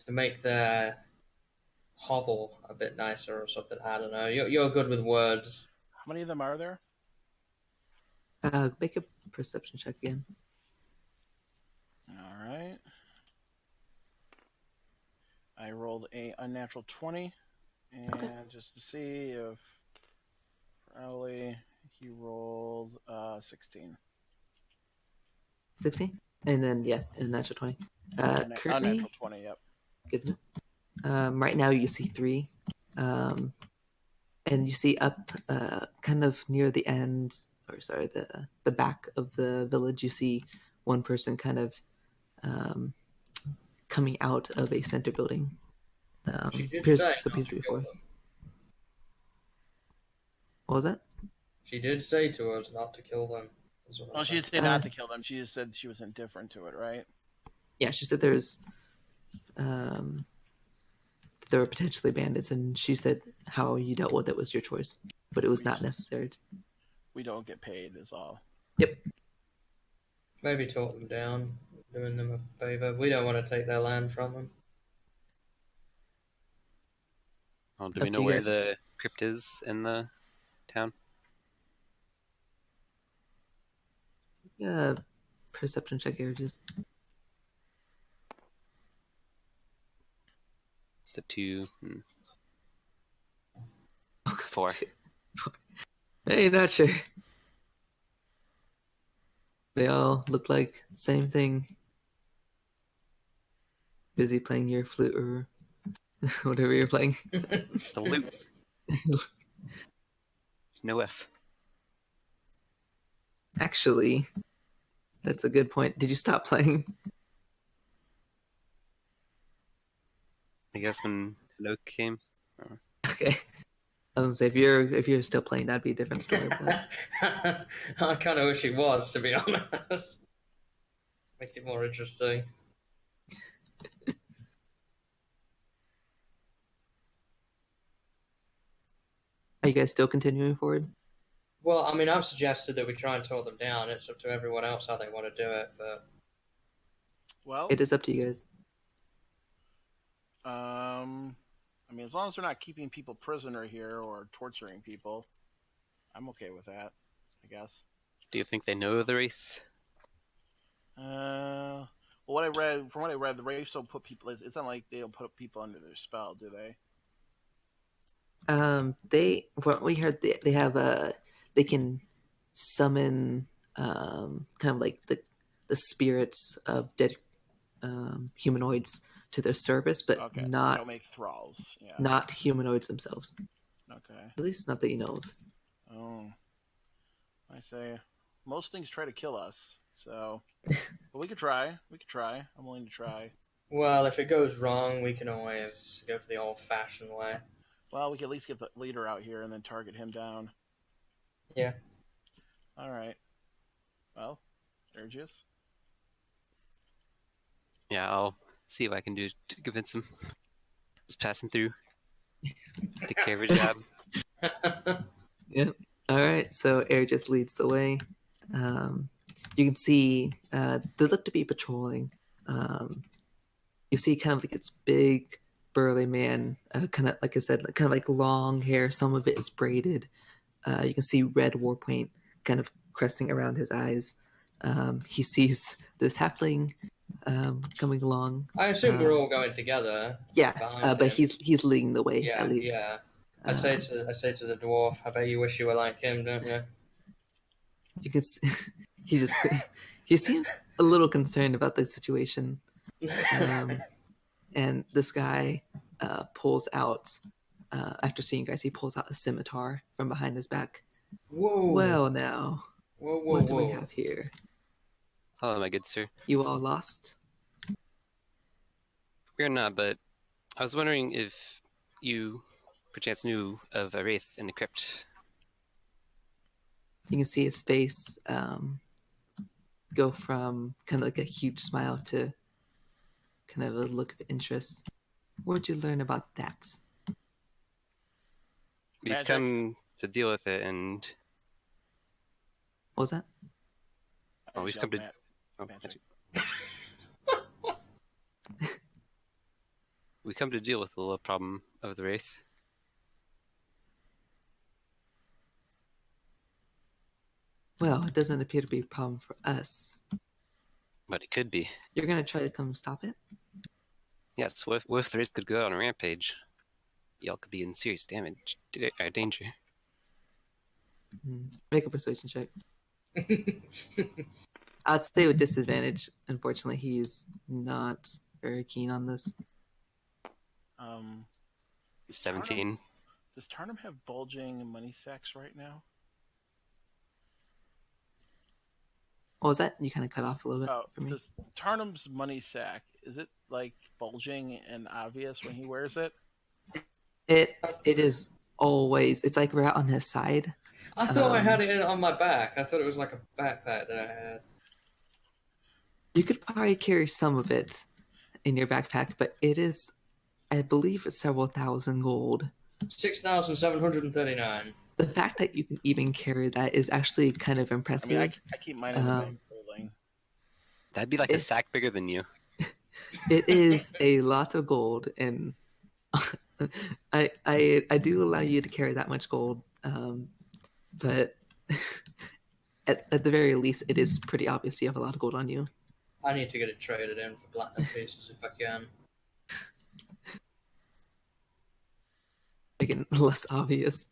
to make their hovel a bit nicer or something. I don't know. You're good with words. How many of them are there? Make a perception check again. All right. I rolled a unnatural 20, and just to see if probably he rolled 16. 16? And then, yeah, a natural 20. Currently, Unnatural 20, yep. good. Right now, you see 3. And you see up kind of near the end, or sorry, the back of the village, you see one person kind of coming out of a center building. She did Appears say to not to be kill before. them. What was that? She did say to us not to kill them. Well, she didn't say not to kill them. She just said she was indifferent to it, right? Yeah, she said there's there were potentially bandits, and she said how you dealt with it was your choice, but it was not necessary. We don't get paid, is all. Yep. Maybe talk them down, doing them a favor. We don't want to take their land from them. Well, do Up we to know you where guys. the crypt is in the town? Yeah, perception check here, just It's a 2 and 4. Hey, not sure. They all look like same thing. Busy playing your flute or whatever you're playing. The loot. There's no F. Actually, that's a good point. Did you stop playing? I guess when Hello came. Okay. I was gonna say if you're still playing, that'd be a different story. But I kind of wish it was, to be honest. Make it more interesting. are you guys still continuing forward? Well, I mean, I've suggested that we try and talk them down. It's up to everyone else how they want to do it, but Well, It is up to you guys. I mean, as long as they're not keeping people prisoner here or torturing people, I'm okay with that, I guess. Do you think they know the Wraith? Well, from what I read, the Wraiths don't put people. It's not like they don't put people under their spell, do they? What we heard, they have they can summon kind of like the spirits of dead humanoids to their service, but Okay, they not don't make thralls. Yeah. not humanoids themselves. Okay. At least not that you know of. Oh, I say most things try to kill us, so but we could try. We could try. I'm willing to try. Well, if it goes wrong, we can always go to the old-fashioned way. Well, we can at least get the leader out here and then target him down. Yeah. All right. Well, Ergius. Yeah, I'll see what I can do to convince him. Just passing through. Take care of your job. Yep. All right. So Air just leads the way. You can see they look to be patrolling. You see kind of like this big, burly man, kind of like I said, kind of like long hair. Some of it is braided. You can see red war paint kind of cresting around his eyes. He sees this halfling coming along. I assume we're all going together. Yeah, behind but him. he's leading the way Yeah, at least. yeah. I say to the dwarf, I bet you wish you were like him, don't you? You can see, he seems a little concerned about the situation. And this guy pulls out, after seeing you guys, he pulls out a scimitar from behind his back. Whoa. Well, now, Whoa, what do we have here? Hello, my good sir. You all lost? We're not, but I was wondering if you perchance knew of a Wraith in the crypt. You can see his face go from kind of like a huge smile to kind of a look of interest. What'd you learn about that? We've Magic. come to deal with it, and What was that? oh, we've come to. Oh, Magic. we come to deal with the little problem of the Wraith. Well, it doesn't appear to be a problem for us. But it could be. You're gonna try to come stop it? Yes, what if the Wraith could go out on a rampage? Y'all could be in serious damage, danger. Make a persuasion check. I'd say with disadvantage. Unfortunately, he's not very keen on this. 17. Does Tarnum have bulging money sacks right now? What was that? You kind of cut off a little bit Oh, for me. does Tarnum's money sack, is it like bulging and obvious when he wears it? It is always. It's like right on his side. I thought I had it on my back. I thought it was like a backpack that I had. You could probably carry some of it in your backpack, but it is, I believe, it's several thousand gold. 6,739. The fact that you can even carry that is actually kind of I impressive. mean, I keep mine in the bag holding. That'd be like a sack bigger than you. It is a lot of gold, and I do allow you to carry that much gold, but at the very least, it is pretty obvious you have a lot of gold on you. I need to get it traded in for platinum pieces if I can. Again, less obvious.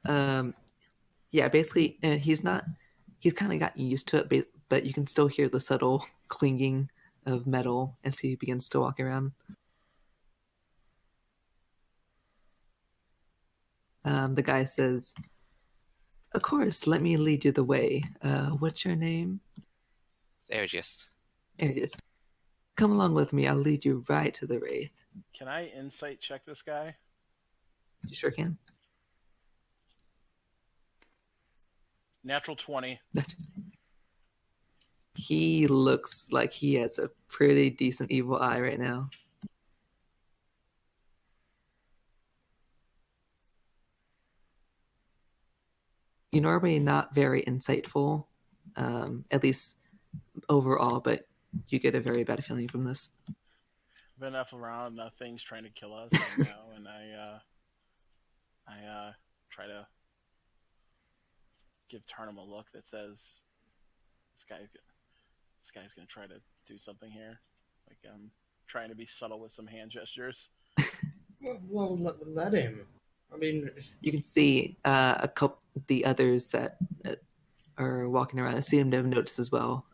Yeah, basically, he's kind of gotten used to it, but you can still hear the subtle clinging of metal as he begins to walk around. The guy says, "Of course, let me lead you the way. What's your name?" It's Ergius. Arius. Come along with me. I'll lead you right to the Wraith. Can I insight check this guy? You sure can. Natural 20. He looks like he has a pretty decent evil eye right now. You're normally not very insightful, at least overall, but you get a very bad feeling from this. I've been enough around things trying to kill us, I know, and I try to give Tarnum a look that says this guy's gonna try to do something here. Like I'm trying to be subtle with some hand gestures. Well, let him. I mean, You can see a couple the others that are walking around seem to have noticed as well.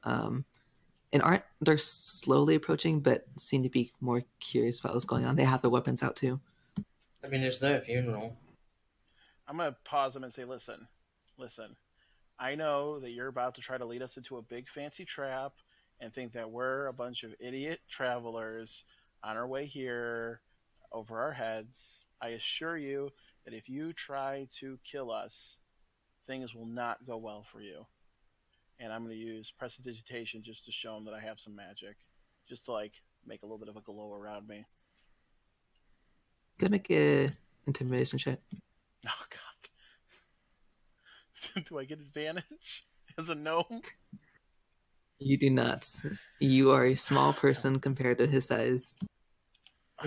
And aren't they're slowly approaching, but seem to be more curious about what's going on. They have their weapons out too. I mean, it's their funeral. I'm gonna pause him and say, listen. I know that you're about to try to lead us into a big fancy trap and think that we're a bunch of idiot travelers on our way here over our heads. I assure you that if you try to kill us, things will not go well for you. And I'm going to use prestidigitation just to show them that I have some magic, just to like make a little bit of a glow around me. Go make a intimidation check. Oh God! Do I get advantage as a gnome? You do not. You are a small person compared to his size.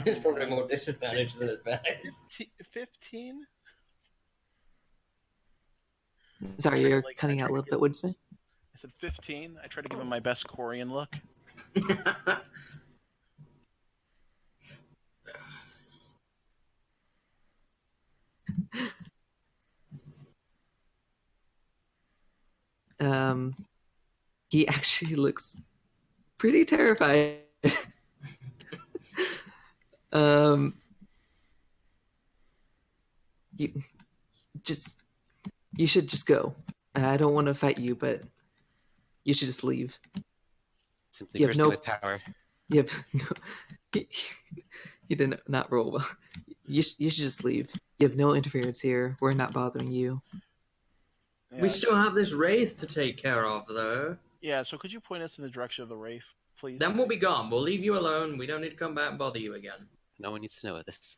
It's probably more disadvantage than advantage. 15? Sorry, you're cutting out a little bit. What'd you say? I said 15. I try to give him my best Corian look. He actually looks pretty terrified. You you should just go. I don't want to fight you, but you should just leave. Simply bursting with power. You have no. He did not roll well. You should just leave. You have no interference here. We're not bothering you. Yeah. We still have this wraith to take care of, though. Yeah, so could you point us in the direction of the wraith, please? Then we'll be gone. We'll leave you alone. We don't need to come back and bother you again. No one needs to know this.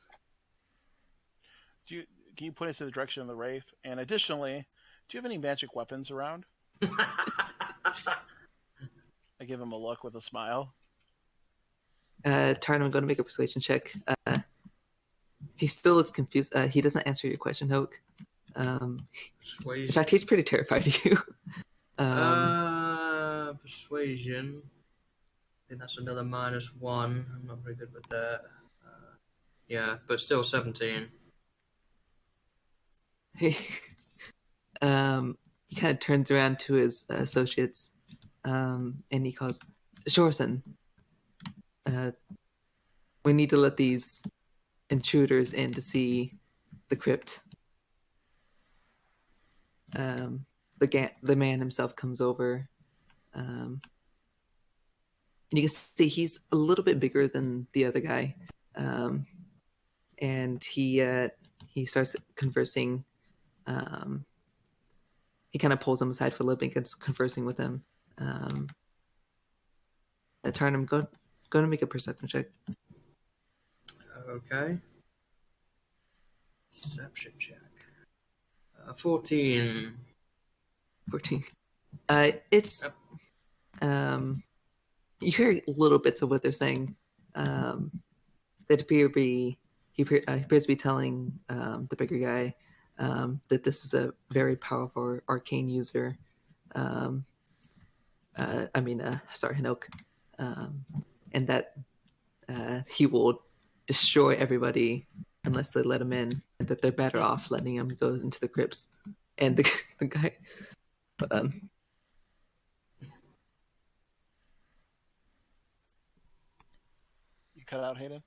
Can you point us in the direction of the wraith? And additionally, do you have any magic weapons around? I give him a look with a smile. Tarn, I'm going to make a persuasion check. He still looks confused. He doesn't answer your question, Hoke. In fact, he's pretty terrified of you. Persuasion. I think that's another -1. I'm not very good with that. Yeah, but still 17. He kind of turns around to his associates, and he calls, Shorson, we need to let these intruders in to see the crypt. The man himself comes over, and you can see he's a little bit bigger than the other guy, and he starts conversing. He kind of pulls him aside for a little bit and gets conversing with him. Tarnum, go to make a perception check. Okay. Perception check. 14. 14. It's you hear little bits of what they're saying. That appears to be telling the bigger guy that this is a very powerful arcane user. Sorry, Hinoke, and that he will destroy everybody unless they let him in, and that they're better off letting him go into the crypts. And the guy, hold on. You cut out, Hayden?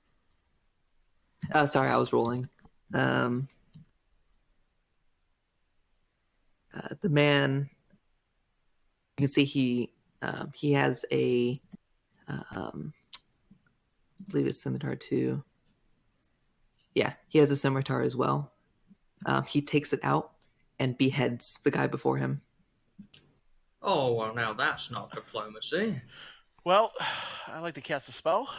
Sorry, I was rolling. The man, you can see he has a, I believe it's scimitar too. Yeah, he has a scimitar as well. He takes it out and beheads the guy before him. Oh, well, now that's not diplomacy. Well, I like to cast a spell.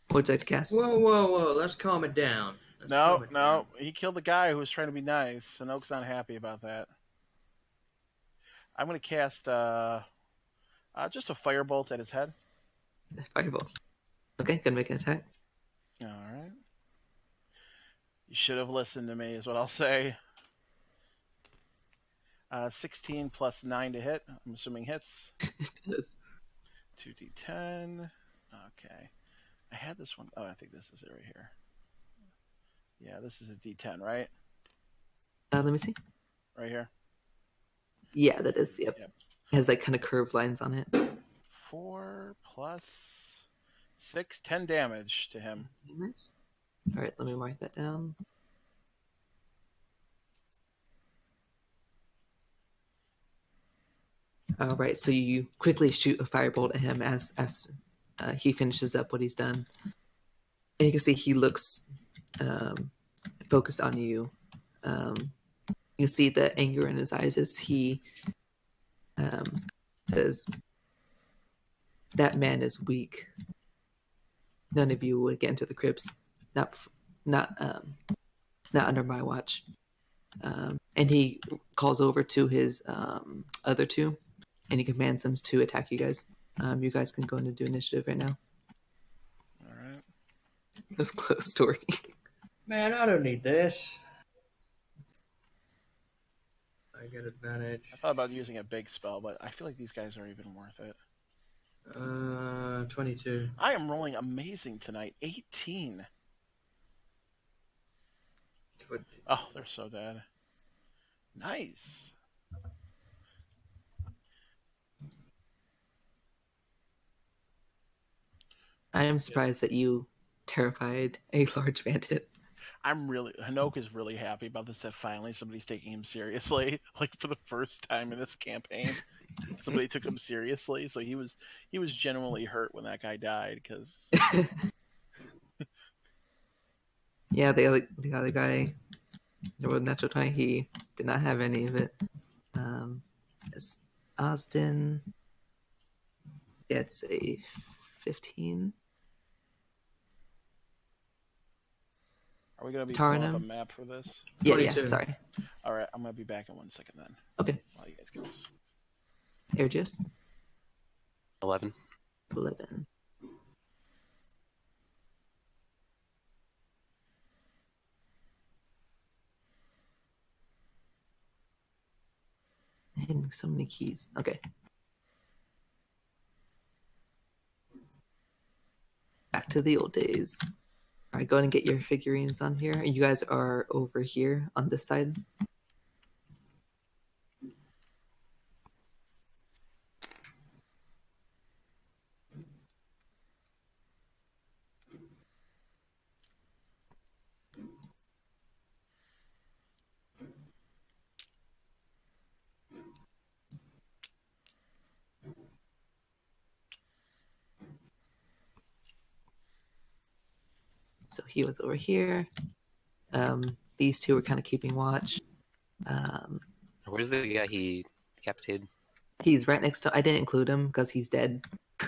What'd you like to cast? Whoa, let's calm it down. No, he killed the guy who was trying to be nice, and Oak's not happy about that. I'm going to cast just a firebolt at his head. Firebolt. Okay, gonna make an attack. All right. You should have listened to me, is what I'll say. 16 plus 9 to hit. I'm assuming hits. It does. 2d10. Okay. I had this one. Oh, I think this is it right here. Yeah, this is a d10, right? Let me see. Right here. Yeah, that is. Yep. Yep. It has like kind of curved lines on it. 4 plus 6, 10 damage to him. All right, let me mark that down. All right, so you quickly shoot a firebolt at him as he finishes up what he's done. And you can see he looks focused on you. You see the anger in his eyes as he says, "That man is weak. None of you would get into the crypts. Not under my watch." And he calls over to his other two, and he commands them to attack you guys. You guys can go in and do initiative right now. All right. That's close story. Man, I don't need this. I get advantage. I thought about using a big spell, but I feel like these guys aren't even worth it. 22. I am rolling amazing tonight. 18. 20. Oh, they're so dead. Nice. I am surprised that you terrified a large bandit. Hanoke is really happy about this, that finally somebody's taking him seriously. Like for the first time in this campaign, somebody took him seriously. So he was genuinely hurt when that guy died because Yeah, the other guy, the natural 20, he did not have any of it. It's Austin gets a 15. Are we gonna be pulling up a Tarnum? map for this? Yeah, 22. sorry. All right, I'm gonna be back in 1 second then. Okay. While you guys get this. Airgis, 11. 11. Hitting so many keys. Okay. Back to the old days. All right, go ahead and get your figurines on here. You guys are over here on this side. So he was over here. These two were kind of keeping watch. Where's the guy he decapitated? He's right next to. I didn't include him because he's dead.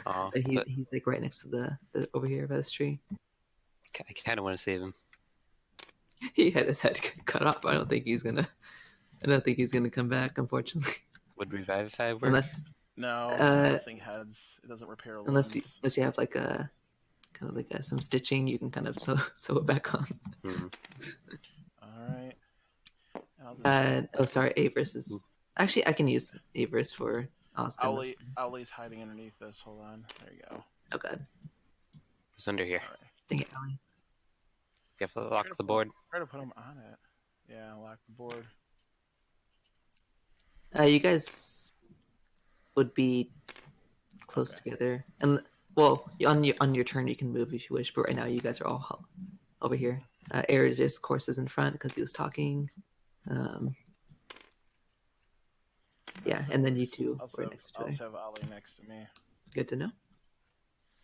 Oh, But he's like right next to the over here by this tree. I kind of want to save him. He had his head cut off. I don't think he's gonna come back, unfortunately. Would Revivify work? Unless No, missing heads. It doesn't repair limbs. unless you have like a kind of like some stitching, you can kind of sew it back on. Hmm. All right. Sorry, Avers is actually I can use Avers for Austin. Owlie's hiding underneath this. Hold on. There you go. Oh god, It's under here. All right. dang it, Allie. You have to lock the board. Try to put him on it. Yeah, lock the board. You guys would be close together, and well, on your turn you can move if you wish. But right now, you guys are all over here. Ares, of course, is in front because he was talking. Yeah, and then you two were next to each other. I'll have Ollie next to me. Good to know.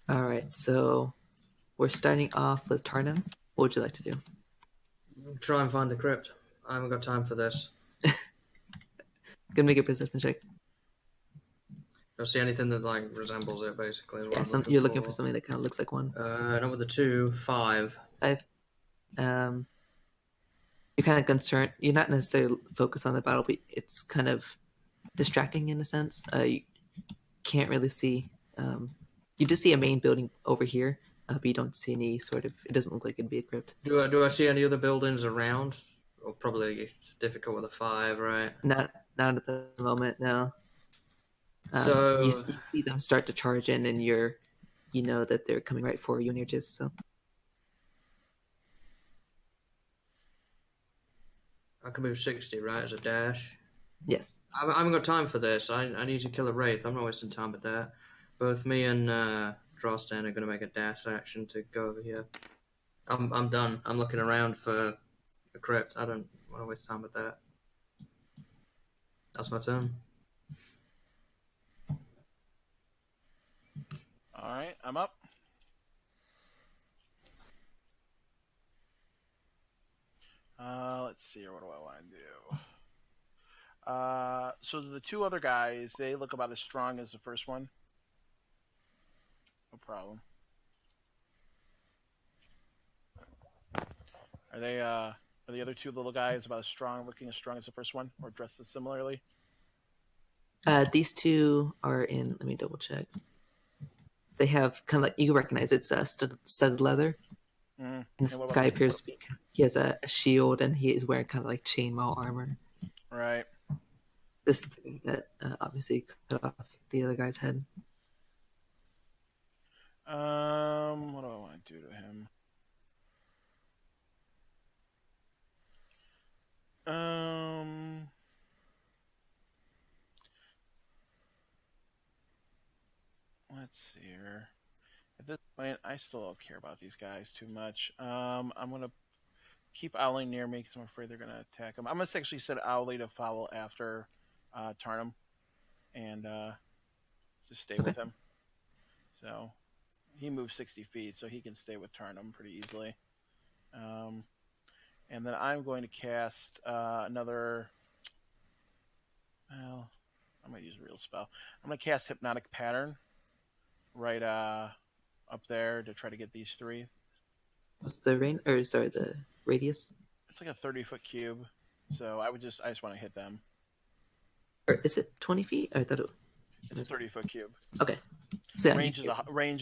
All right, so we're starting off with Tarnum. What would you like to do? Try and find the crypt. I haven't got time for this. Gonna make a perception check. Don't see anything that like resembles it, basically. is what Yeah, I'm you're looking for something that kind of looks like one. Number 2, 5. You're kind of concerned. You're not necessarily focused on the battle, but it's kind of distracting in a sense. You can't really see. You do see a main building over here, but you don't see any sort of. It doesn't look like it'd be a crypt. Do I see any other buildings around? Or probably it's difficult with a 5, right? Not at the moment. No. So You see them start to charge in, and you know that they're coming right for you, and you're just so. I can move 60, right, as a dash. Yes. I haven't got time for this. I need to kill a wraith. I'm not wasting time with that. Both me and Drawstan are going to make a dash action to go over here. I'm done. I'm looking around for a crypt. I don't want to waste time with that. That's my turn. All right, I'm up. Let's see here. What do I want to do? So the two other guys, they look about as strong as the first one. No problem. Are the other two little guys about looking as strong as the first one, or dressed as similarly? These two are in. Let me double check. They have kind of like you recognize it's studded leather. Mm. And this guy appears to be. He has a shield and he is wearing kind of like chainmail armor. Right. This thing that obviously cut off the other guy's head. What do I want to do to him? Let's see here. At this point, I still don't care about these guys too much. I'm gonna keep Owly near me because I'm afraid they're gonna attack him. I'm gonna actually set Owly to follow after Tarnum and just stay with him. So he moves 60 feet, so he can stay with Tarnum pretty easily. And then I'm going to cast another. Well, I'm gonna use a real spell. I'm gonna cast Hypnotic Pattern right up there to try to get these three. What's the range? Or sorry, the radius? It's like a 30-foot cube, so I just want to hit them. Or is it 20 feet? I thought it. It's a 30-foot cube. Okay. So range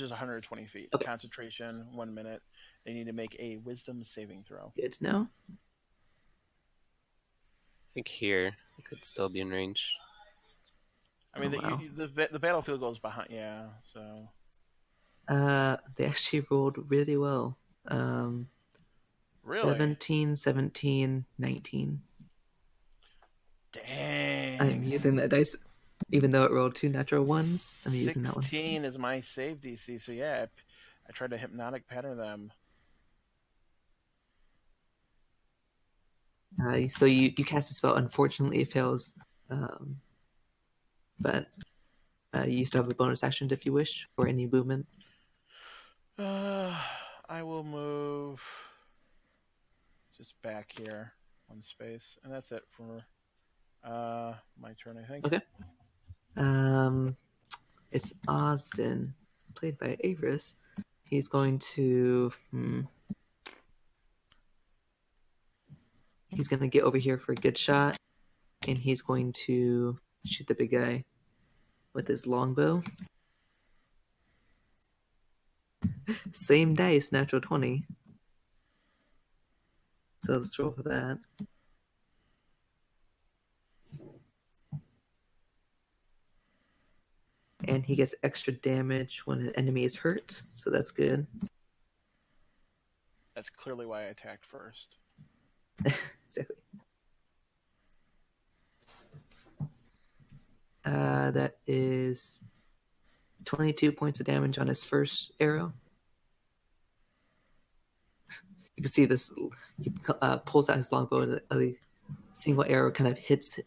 is 120 feet. Okay. Concentration 1 minute. They need to make a Wisdom saving throw. Good to know. I think here it could still be in range. I mean, the battlefield goes behind. Yeah, so. They actually rolled really well. Really? 17, 19. Dang. I'm using that dice, even though it rolled 2 natural ones. I'm using that one. 16 is my save DC, so yeah, I tried to Hypnotic Pattern them. So you cast a spell. Unfortunately, it fails. But you still have a bonus action if you wish, or any movement. I will move just back here 1 space, and that's it for my turn, I think. Okay. It's Osden, played by Avris. He's going to. He's going to get over here for a good shot, and he's going to shoot the big guy with his longbow. Same dice, natural 20. So let's roll for that. And he gets extra damage when an enemy is hurt, so that's good. That's clearly why I attacked first. Exactly. That is 22 points of damage on his first arrow. You can see this. He pulls out his longbow, and a single arrow kind of hits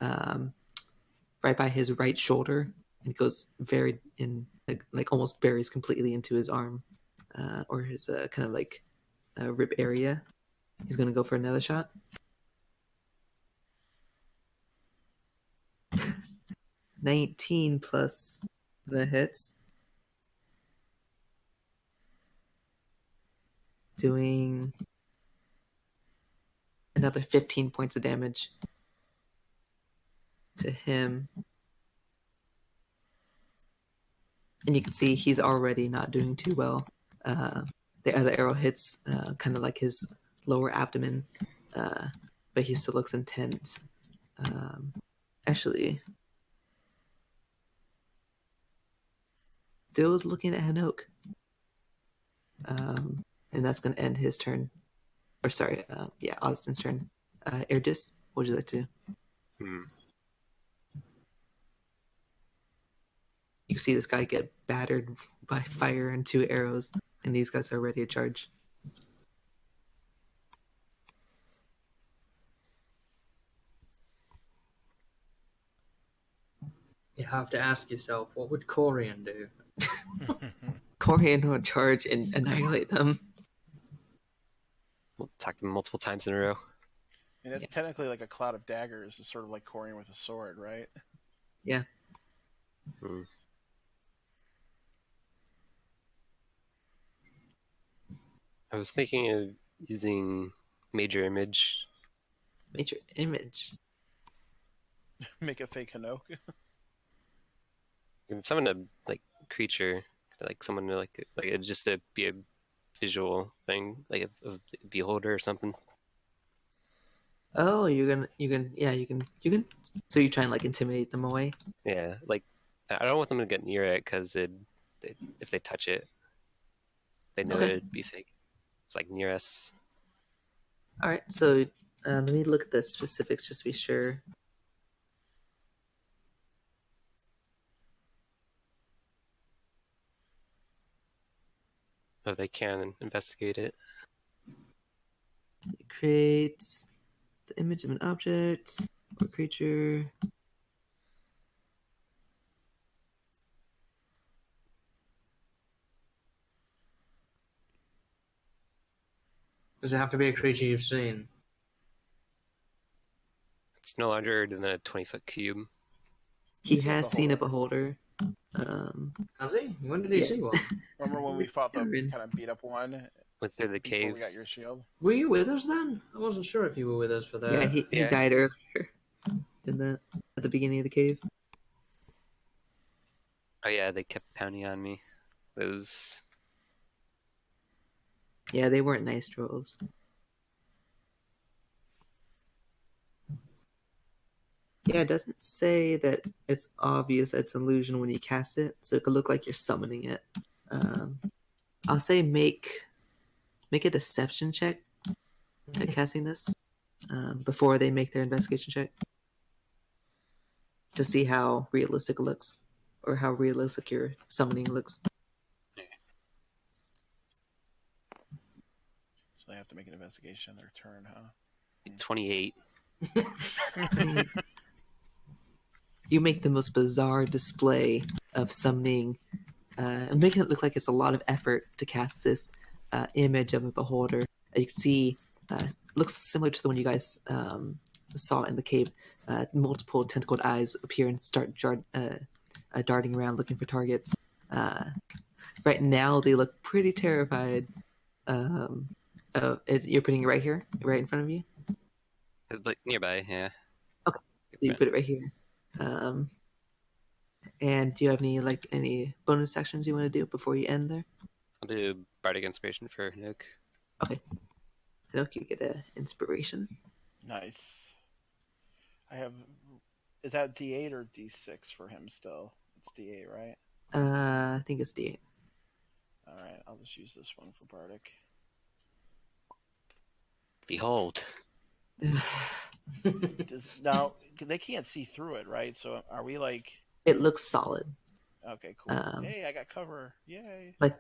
right by his right shoulder, and it goes very in, like almost buries completely into his arm, or his kind of like rib area. He's going to go for another shot. $19 plus the hits. Doing another 15 points of damage to him. And you can see he's already not doing too well. The other arrow hits kind of like his lower abdomen, but he still looks intent. Actually, still is looking at Hanok. And that's going to end his turn. Or sorry, Osden's turn. Erdis, what would you like to do? You see this guy get battered by fire and 2 arrows, and these guys are ready to charge. You have to ask yourself, what would Corian do? Corian would charge and annihilate them. We'll attack them multiple times in a row. And it's technically like a cloud of daggers. It's sort of like Corian with a sword, right? Yeah. I was thinking of using Major Image. Major Image. Make a fake Hanok. Summon a like creature, like someone like it just to be a visual thing, like a beholder or something. Oh, you can. So you try and like intimidate them away. Yeah, like I don't want them to get near it because if they touch it, they know Okay. it'd be fake. It's like near us. All right. So let me look at the specifics just to be sure. But they can investigate it. It creates the image of an object or creature. Does it have to be a creature you've seen? It's no larger than a 20-foot cube. He He's seen a has seen a beholder. beholder. Has he? When did he Yeah. see one? Remember when we fought the Karen. kind of beat up one Went through the before cave. we got your shield? Were you with us then? I wasn't sure if you were with us for that. Yeah, he Yeah. died earlier at the beginning of the cave. Oh yeah, they kept pounding on me. Those. Yeah, they weren't nice droves. Yeah, it doesn't say that it's obvious that it's an illusion when you cast it, so it could look like you're summoning it. I'll say make a deception check at casting this before they make their investigation check to see how realistic it looks or how realistic your summoning looks. So they have to make an investigation on their turn, huh? 28. You make the most bizarre display of summoning and making it look like it's a lot of effort to cast this image of a beholder. You can see looks similar to the one you guys saw in the cave. Multiple tentacled eyes appear and start darting around looking for targets. Right now, they look pretty terrified. You're putting it right here, right in front of you? Like nearby, yeah. Okay. So you put it right here. And do you have any bonus actions you want to do before you end there? I'll do Bardic Inspiration for Nook. Okay. I know you get an inspiration. Nice. I have. Is that D8 or D6 for him still? It's D8, right? I think it's D8. All right, I'll just use this one for Bardic. Behold. Now they can't see through it, right? So are we like? It looks solid. Okay, cool. Hey, I got cover! Yay! Like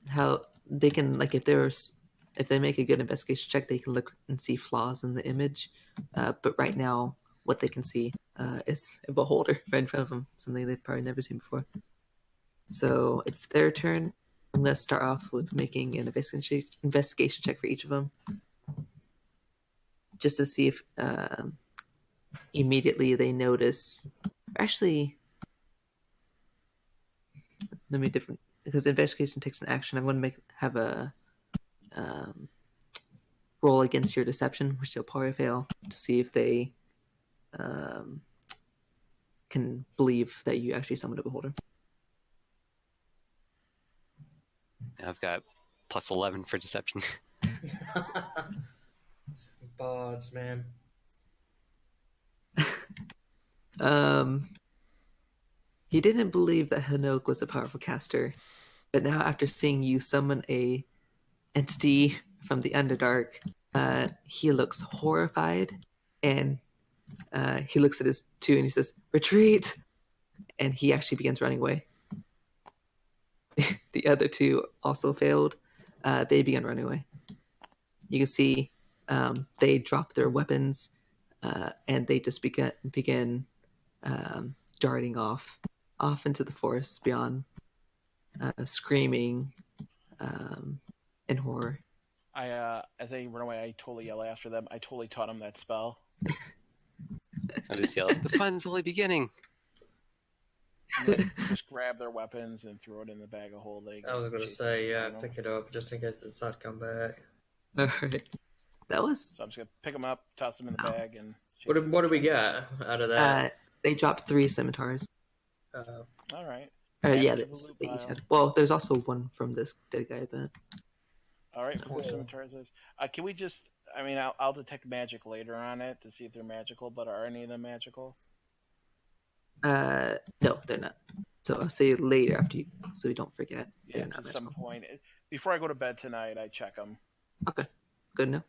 how they can if they make a good investigation check, they can look and see flaws in the image. But right now, what they can see is a beholder right in front of them, something they've probably never seen before. So it's their turn. I'm going to start off with making an investigation check for each of them, just to see if immediately they notice. Actually, let me different because investigation takes an action. I'm going to have a roll against your deception, which they'll probably fail, to see if they can believe that you actually summoned a beholder. I've got plus 11 for deception. Bards, man. He didn't believe that Hanoak was a powerful caster, but now after seeing you summon a entity from the Underdark, he looks horrified, and he looks at his two and he says, "Retreat!" And he actually begins running away. The other two also failed. They began running away. You can see they drop their weapons and they just begin darting off into the forest beyond, screaming in horror. As they run away, I totally yell after them. I totally taught them that spell. I just yell, "The fun's only beginning!" And just grab their weapons and throw it in the bag of holding. I was going to say, yeah, pick it up just in case they decide to come back. All right. That was. So I'm just gonna pick them up, toss them in the bag, and. What did we get out of that? They dropped 3 scimitars. All right. Yeah, well, there's also one from this dead guy, but. All right, 4 scimitars. Can we just? I mean, I'll detect magic later on it to see if they're magical. But are any of them magical? No, they're not. So I'll say later after you, so we don't forget. Yeah, at some point before I go to bed tonight, I check them. Okay, good enough.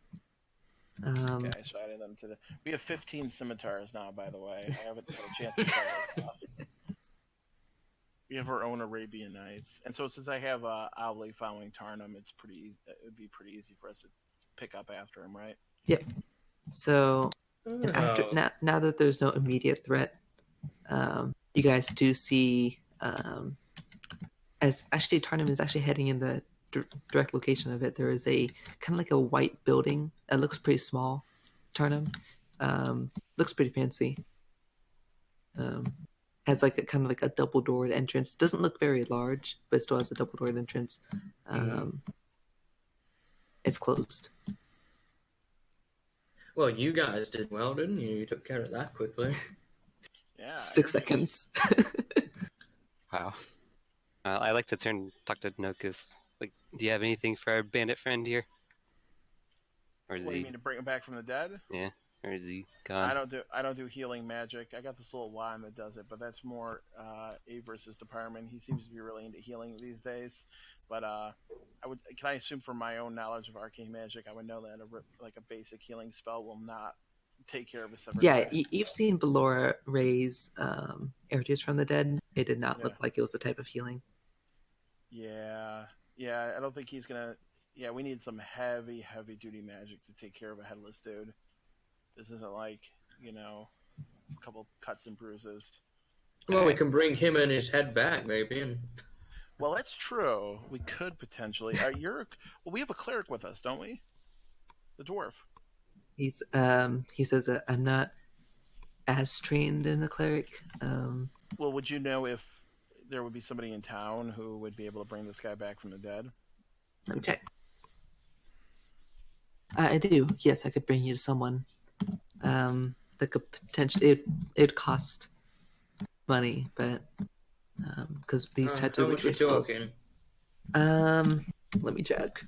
Okay, so adding them to the. We have 15 scimitars now, by the way. I haven't had a chance to try this stuff. We have our own Arabian Nights, and so since I have Owly following Tarnum, it's pretty easy. It would be pretty easy for us to pick up after him, right? Yep. So after now that there's no immediate threat, you guys do see as actually Tarnum is actually heading in the direct location of it. There is a kind of like a white building that looks pretty small. Tarnum looks pretty fancy. Has like a kind of like a double doored entrance. Doesn't look very large, but it still has a double doored entrance. It's closed. Well, you guys did well, didn't you? You took care of that quickly. Yeah. 6 seconds. Wow. I like to talk to Nokus. Like, do you have anything for our bandit friend here? Or is What do you mean, to bring him back from the dead? Yeah. Or is he gone? I don't do healing magic. I got this little wand that does it, but that's more Averis's department. He seems to be really into healing these days. But can I assume from my own knowledge of arcane magic, I would know that a basic healing spell will not take care of a severed Yeah, head. you've seen Ballora raise Erties from the dead. It did not look like it was a type of healing. Yeah, I don't think he's gonna. Yeah, we need some heavy duty magic to take care of a headless dude. This isn't like, a couple cuts and bruises. Well, we can bring him and his head back, maybe. And... Well, that's true. We could potentially. We have a cleric with us, don't we? The dwarf. He says that I'm not as trained in the cleric. Well, would you know if there would be somebody in town who would be able to bring this guy back from the dead? Let me check. I do. Yes, I could bring you to someone. That could potentially. It'd cost money, but because these types of ritual spells. Let me check.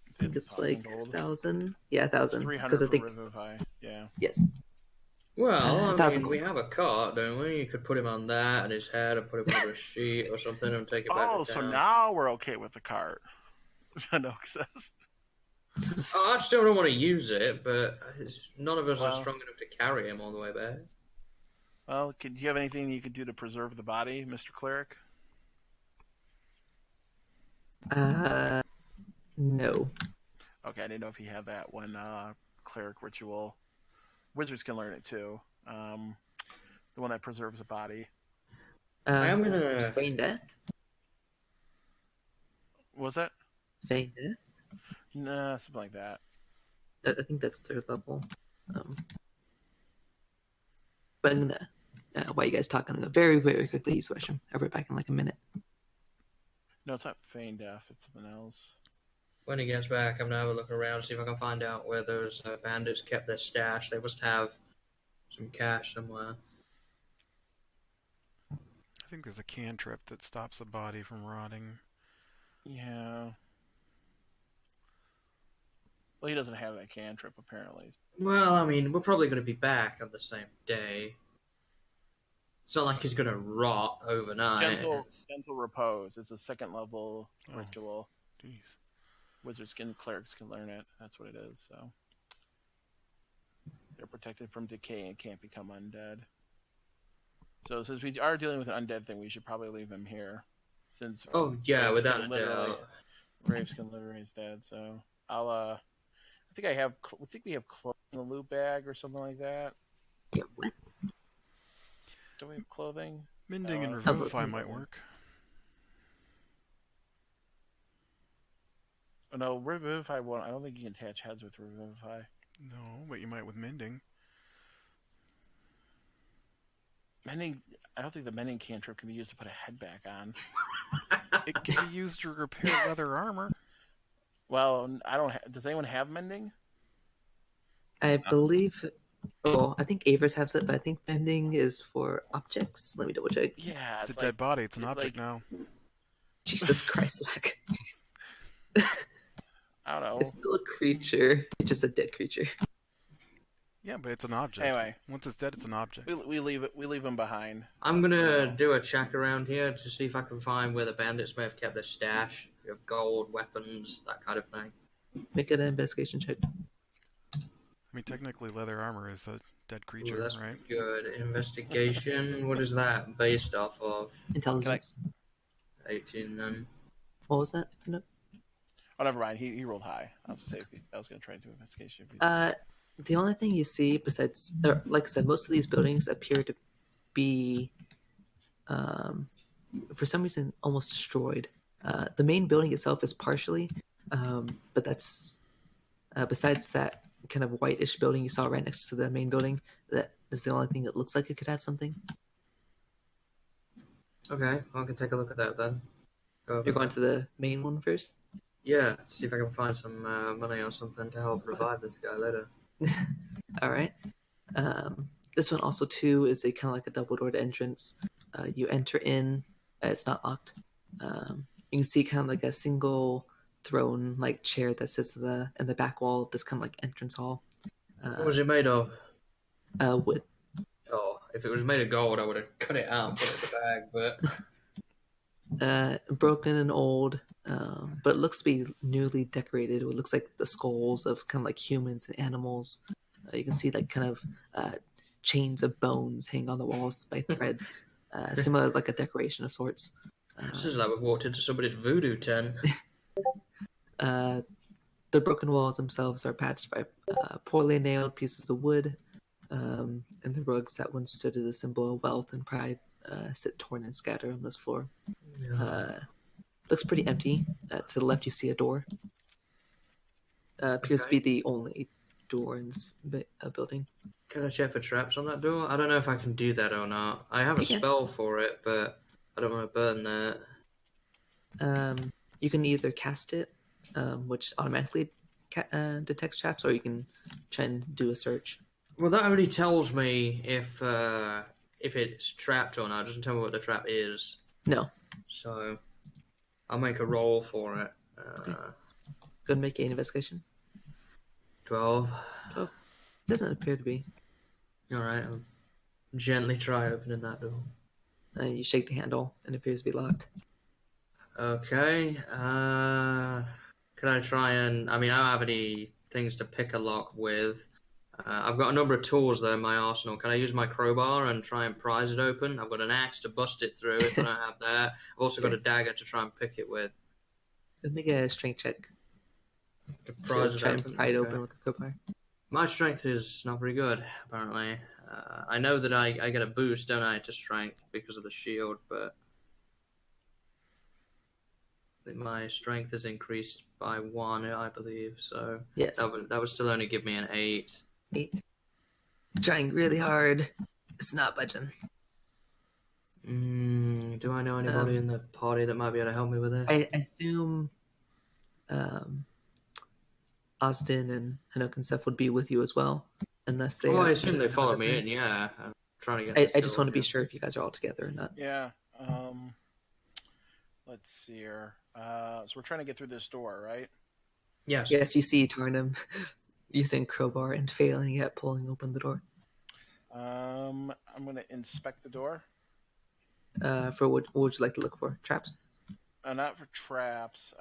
I think it's like 1,000. Yeah, 1,000. 300 for Revivify. Yeah. Yes. Well, I mean, we have a cart, don't we? You could put him on that and his head, and put him on a sheet or something, and take it back. Oh, so now we're okay with the cart. No says. I still don't want to use it, but none of us are strong enough to carry him all the way back. Well, do you have anything you could do to preserve the body, Mr. Cleric? No. Okay, I didn't know if he had that one cleric ritual. Wizards can learn it too. The one that preserves a body. I'm gonna feign death. What was that? Feign death. Nah, something like that. I think that's 3rd level. But I'm gonna. While you guys talk, I'm gonna very, very quickly use Wisham. I'll be back in like a minute. No, it's not feign death. It's something else. When he gets back, I'm gonna have a look around, see if I can find out where those bandits kept their stash. They must have some cash somewhere. I think there's a cantrip that stops the body from rotting. Yeah. Well, he doesn't have that cantrip apparently. Well, I mean, we're probably going to be back on the same day. It's not like he's going to rot overnight. Gentle repose. It's a second level Oh. ritual. Jeez. Wizards and clerics can learn it. That's what it is. So they're protected from decay and can't become undead. So since we are dealing with an undead thing, we should probably leave him here. Since Oh yeah, Graves without can a doubt. Graves can literally is dead. So I'll I think we have clothing in the loot bag or something like that. Yeah, what? Do we have clothing? Mending and Oh, Revivify look. might work. Oh, no, Revivify won't. I don't think you can attach heads with Revivify. No, but you might with Mending. Mending. I don't think the mending cantrip can be used to put a head back on. It can be used to repair leather armor. Well, I don't. Does anyone have mending? I believe. Oh, I think Avers has it, but I think bending is for objects. Let me double check. Yeah, It's a dead body. It's an object like- now. Jesus Christ, Lack. I don't know. It's still a creature. It's just a dead creature. Yeah, but it's an object. Anyway, Once it's dead, it's an object. we leave it. We leave him behind. I'm going to No. do a check around here to see if I can find where the bandits may have kept their stash of gold, weapons, that kind of thing. Make an investigation check. I mean, technically, leather armor is a dead creature, Ooh, that's right? good. Investigation. What is that based off of? Intelligence. 18 then. What was that? No. Oh, never mind. He rolled high. I was gonna say I was gonna try to do investigation. If he- The only thing you see besides, like I said, most of these buildings appear to be, for some reason, almost destroyed. The main building itself is partially, but that's besides that kind of whitish building you saw right next to the main building. That is the only thing that looks like it could have something. Okay, well, I can take a look at that then. You're going to the main one first. Yeah, see if I can find some money or something to help revive this guy later. All right. This one also too is a kind of like a double-doored entrance. You enter in. It's not locked. You can see kind of like a single throne-like chair that sits in the back wall of this kind of like entrance hall. What was it made of? Wood. Oh, if it was made of gold, I would have cut it out and put it in the bag, but... Broken and old, but it looks to be newly decorated. It looks like the skulls of kind of like humans and animals. You can see like kind of chains of bones hanging on the walls by threads, similar like a decoration of sorts. This is like we've walked into somebody's voodoo tent. The broken walls themselves are patched by poorly nailed pieces of wood, and the rugs that once stood as a symbol of wealth and pride sit torn and scattered on this floor. Looks pretty empty. To the left, you see a door. Appears to be the only door in this building. Can I check for traps on that door? I don't know if I can do that or not. I have a Yeah. spell for it, but I don't want to burn that. You can either cast it, which automatically detects traps, or you can try and do a search. Well, that already tells me if it's trapped or not. It doesn't tell me what the trap is. No. So I'll make a roll for it. Go ahead and make an investigation. 12. Doesn't appear to be. Alright, I'll gently try opening that door. You shake the handle, and it appears to be locked. Okay. Can I try and... I mean, I don't have any things to pick a lock with. I've got a number of tools, though, in my arsenal. Can I use my crowbar and try and prise it open? I've got an axe to bust it through if I don't have that. I've also got a dagger to try and pick it with. Make a strength check. To To prise it try open? and pry it Okay. open with a crowbar. My strength is not very good, apparently. I know that I get a boost, don't I, to strength because of the shield, but I think my strength is increased by 1, I believe, so Yes. that would still only give me an 8. 8. Trying really hard. It's not budging. Do I know anybody in the party that might be able to help me with this? I assume Austin and Hanok and stuff would be with you as well, unless they. Oh, I are assume they doing followed other me in, things. yeah. I'm trying to get I this just door want to be open. sure if you guys are all together or not. Yeah. let's see here. So we're trying to get through this door, right? Yes. Yes, you see Tarnum using crowbar and failing at pulling open the door. I'm going to inspect the door. For what would you like to look for? Traps? Not for traps.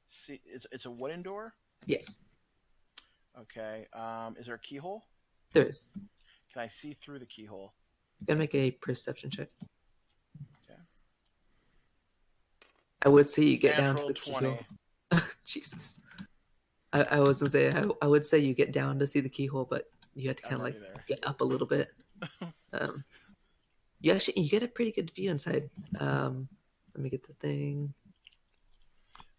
See, it's a wooden door. Yes, Okay. Is there a keyhole? there is. Can I see through the keyhole? You gotta make a perception check. Okay. I would say you get down to Natural the 20. keyhole. Jesus. I was gonna say I would say you get down to see the keyhole, but you have to I'm kind of like already there. get up a little bit. You get a pretty good view inside. Let me get the thing.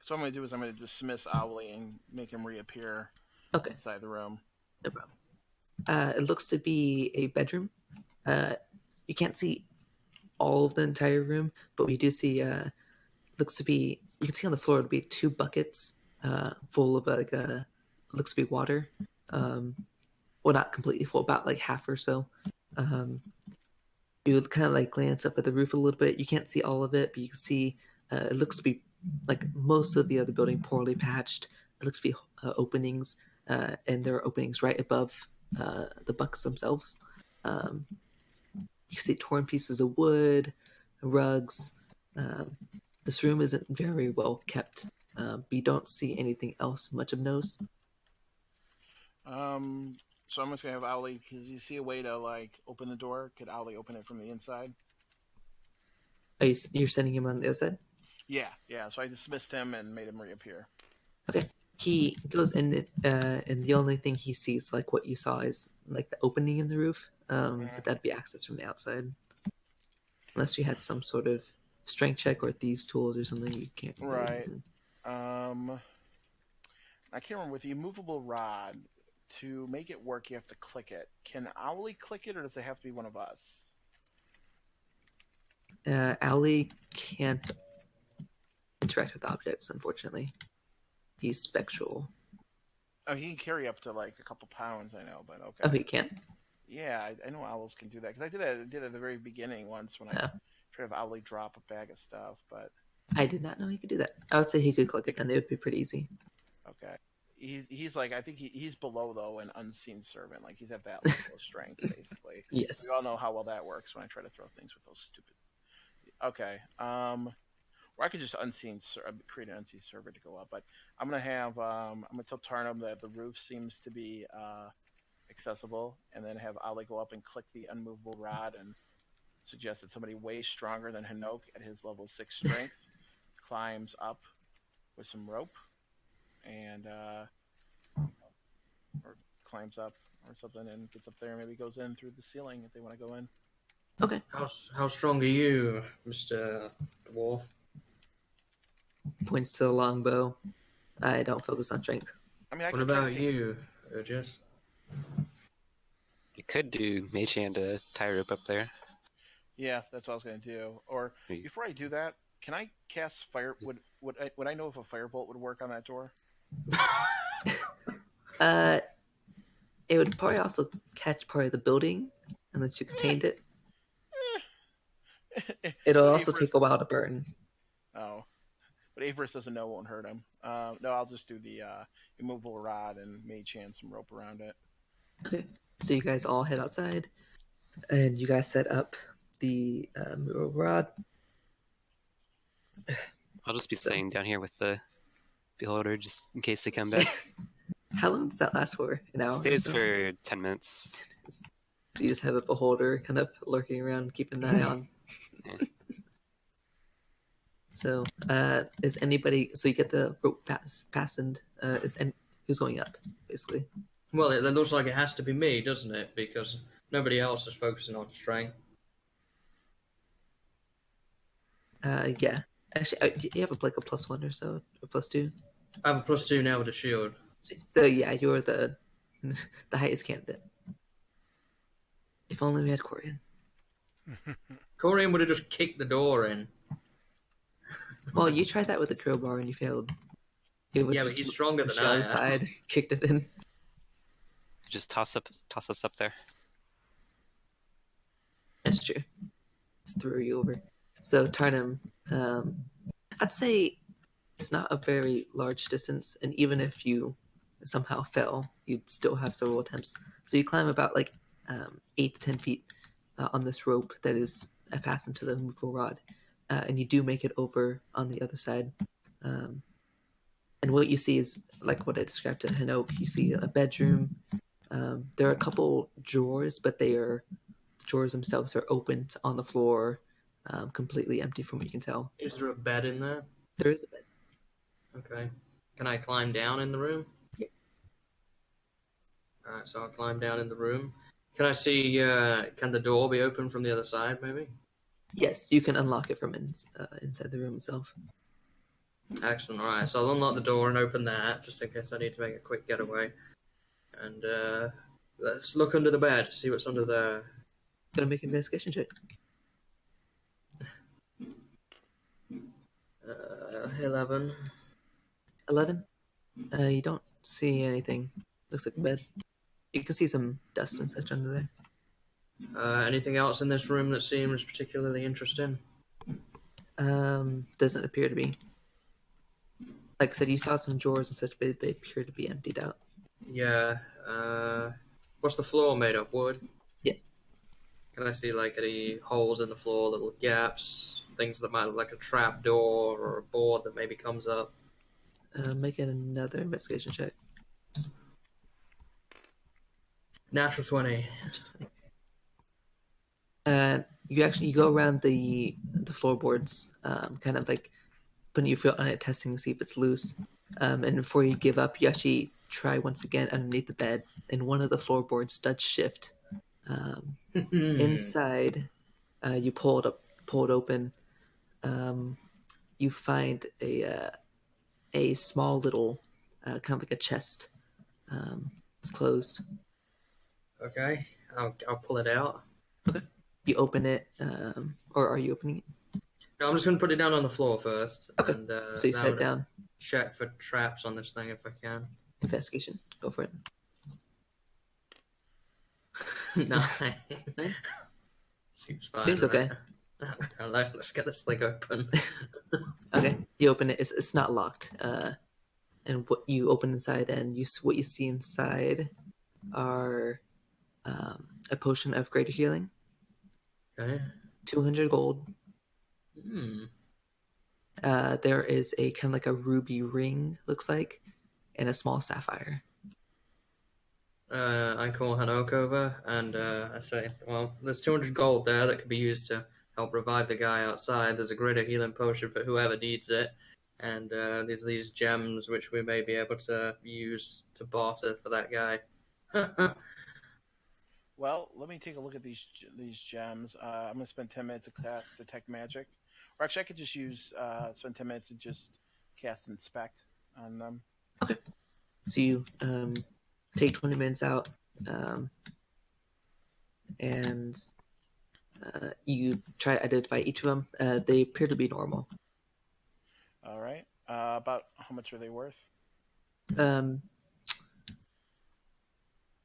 So what I'm going to do is I'm going to dismiss Owly and make him reappear Okay, inside the room. no problem. It looks to be a bedroom. You can't see all of the entire room, but we do see. Looks to be. You can see on the floor. It'll be 2 buckets full of looks to be water. Well, not completely full, about like half or so. You would kind of like glance up at the roof a little bit. You can't see all of it, but you can see it looks to be like most of the other building poorly patched. It looks to be openings, and there are openings right above the buckets themselves. You can see torn pieces of wood, rugs. This room isn't very well kept, but you don't see anything else much of note. So I'm just going to have Owly, because you see a way to like open the door. Could Owly open it from the inside? You're sending him on the other side? Yeah. So I dismissed him and made him reappear. Okay. He goes in, and the only thing he sees, like what you saw, is like the opening in the roof. But that'd be access from the outside, unless you had some sort of strength check or thieves' tools or something. You can't. Right. I can't remember with the immovable rod. To make it work, you have to click it. Can Owly click it, or does it have to be one of us? Owly can't interact with objects, unfortunately. He's spectral. Oh, he can carry up to like a couple pounds, I know, but okay. Oh, he can? Yeah, I know owls can do that because I did that. I did it at the very beginning once when I tried to have Owly drop a bag of stuff, but I did not know he could do that. I would say he could click it, and it would be pretty easy. okay. He's like, I think he's below though an unseen servant. Like he's at that level of strength, basically. Yes. We all know how well that works when I try to throw things with those stupid. Okay. Or I could just create an unseen server to go up, but I'm gonna tell Tarnum that the roof seems to be accessible, and then have Ali go up and click the unmovable rod and suggest that somebody way stronger than Hanok at his level 6 strength climbs up with some rope and or climbs up or something and gets up there and maybe goes in through the ceiling if they want to go in. Okay. How strong are you, Mr. Dwarf? Points to the longbow. I don't focus on strength. I mean, I What could try about to take... you, Urgis? You could do Mage Hand to tie rope up there. Yeah, that's what I was going to do. Or before I do that, can I cast fire? Would I know if a firebolt would work on that door? It would probably also catch part of the building unless you contained it. It'll also take a while to burn. Oh, but Averis doesn't know it won't hurt him. No, I'll just do the immovable rod and mage hand some rope around it. Okay, so you guys all head outside, and you guys set up the immovable rod. I'll just be staying down here with the beholder just in case they come back. How long does that last for? An hour? Stays for 10 minutes. So you just have a beholder kind of lurking around, keeping an eye on. Yeah. So, is anybody? So you get the rope fastened. Who's going up, basically? Well, it looks like it has to be me, doesn't it? Because nobody else is focusing on strength. Yeah. Actually, do you have a +1 or so, or +2? I have a +2 now with a shield. So yeah, you're the highest candidate. If only we had Corian. Corian would have just kicked the door in. Well, you tried that with the crowbar and you failed. Yeah, but he's stronger than I am. Side, kicked it in. Just toss us up there. That's true. Just threw you over. So Tarnum, I'd say it's not a very large distance, and even if you somehow fell, you'd still have several attempts. So you climb about like 8 to 10 feet on this rope that is fastened to the movable rod, and you do make it over on the other side. And what you see is like what I described to Hinoke. You see a bedroom. There are a couple drawers, but the drawers themselves are open on the floor, completely empty from what you can tell. Is there a bed in there? There is a bed. Okay. Can I climb down in the room? Yeah. Alright, so I'll climb down in the room. Can I see, can the door be open from the other side, maybe? Yes, you can unlock it from inside the room itself. Excellent, alright, so I'll unlock the door and open that, just in case I need to make a quick getaway. And, let's look under the bed, see what's under there. Gonna make an investigation check. 11. 11. You don't see anything. Looks like a bed. You can see some dust and such under there. Anything else in this room that seems particularly interesting? Doesn't appear to be. Like I said, you saw some drawers and such, but they appear to be emptied out. Yeah, what's the floor made of? Wood? Yes. Can I see, like, any holes in the floor, little gaps, things that might look like a trap door or a board that maybe comes up? Make another investigation check. Natural 20. You go around the floorboards, kind of like putting your foot on it, testing to see if it's loose. And before you give up, you actually try once again underneath the bed, and one of the floorboards does shift. Inside, you pull it open. You find a small little, kind of like a chest. It's closed. Okay, I'll pull it out. Okay. You open it, or are you opening it? No, I'm just going to put it down on the floor first. Okay. And, So you now sit I'm down. check for traps on this thing if I can. Investigation. Go for it. 9. Nine? Seems fine. Seems right? okay. Let's get this thing open. Okay. You open it. It's not locked. And what you open inside, and what you see inside are a potion of greater healing, Okay. 200 gold. There is a kind of like a ruby ring, looks like, and a small sapphire. I call Hanoke over and I say, well, there's 200 gold there that could be used to help revive the guy outside. There's a greater healing potion for whoever needs it. And there's these gems which we may be able to use to barter for that guy. Well, let me take a look at these gems. I'm gonna spend 10 minutes to cast detect magic, or actually, I could just use spend 10 minutes to just cast inspect on them. Okay. So you take 20 minutes out, and you try to identify each of them. They appear to be normal. All right. About how much are they worth?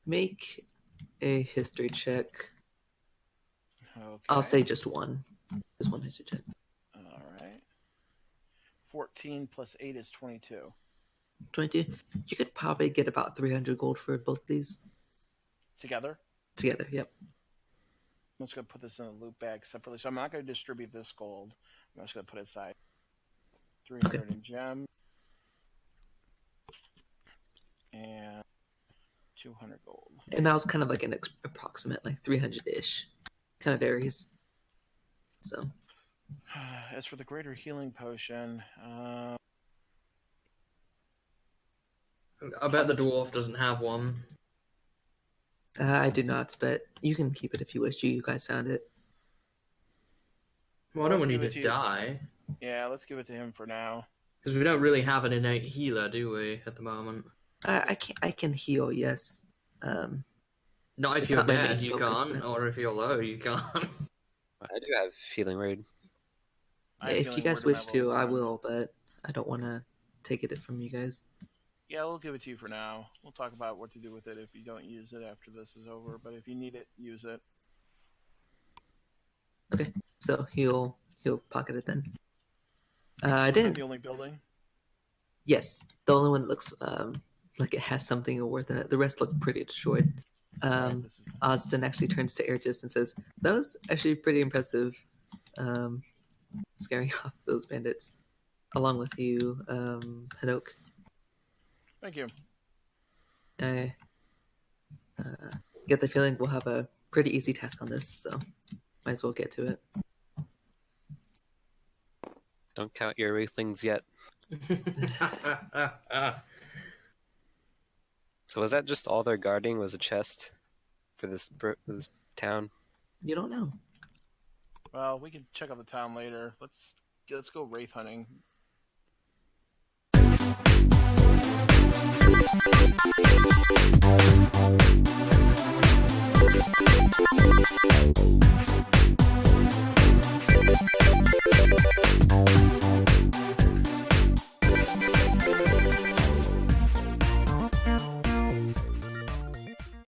Make a history check. Okay. I'll say just one. Just one history check. All right. 14 plus 8 is 22. 22. You could probably get about 300 gold for both of these. Together? Together, yep. I'm just going to put this in a loot bag separately. So I'm not going to distribute this gold. I'm just going to put it aside. 300 in gem. And 200 gold. And that was kind of like an approximate, like 300-ish. Kind of varies. So. As for the greater healing potion, I bet the dwarf doesn't have one. I do not, but you can keep it if you wish. You guys found it. Well, I don't want you give it to to you. die. Yeah, let's give it to him for now. Because we don't really have an innate healer, do we, at the moment? I can heal, yes. Not if It's you're not my dead, main you focus, can't. but- Or if you're low, you can't. I do have healing word. I have If healing you guys word in wish my to, level I 1. will, but I don't want to take it from you guys. Yeah, we'll give it to you for now. We'll talk about what to do with it if you don't use it after this is over. But if you need it, use it. Okay, so he'll You'll pocket it then. Is that Dan. the only building? Yes, the only one that looks like it has something worth in it. The rest look pretty destroyed. Right, this is Osden actually turns to Airgis and says, "That was actually pretty impressive, scaring off those bandits, along with you, Hanok. Thank you. I get the feeling we'll have a pretty easy task on this, so might as well get to it." Don't count your weaklings yet. So was that just all they're guarding was a chest for this town? You don't know. Well, we can check out the town later. Let's go wraith hunting.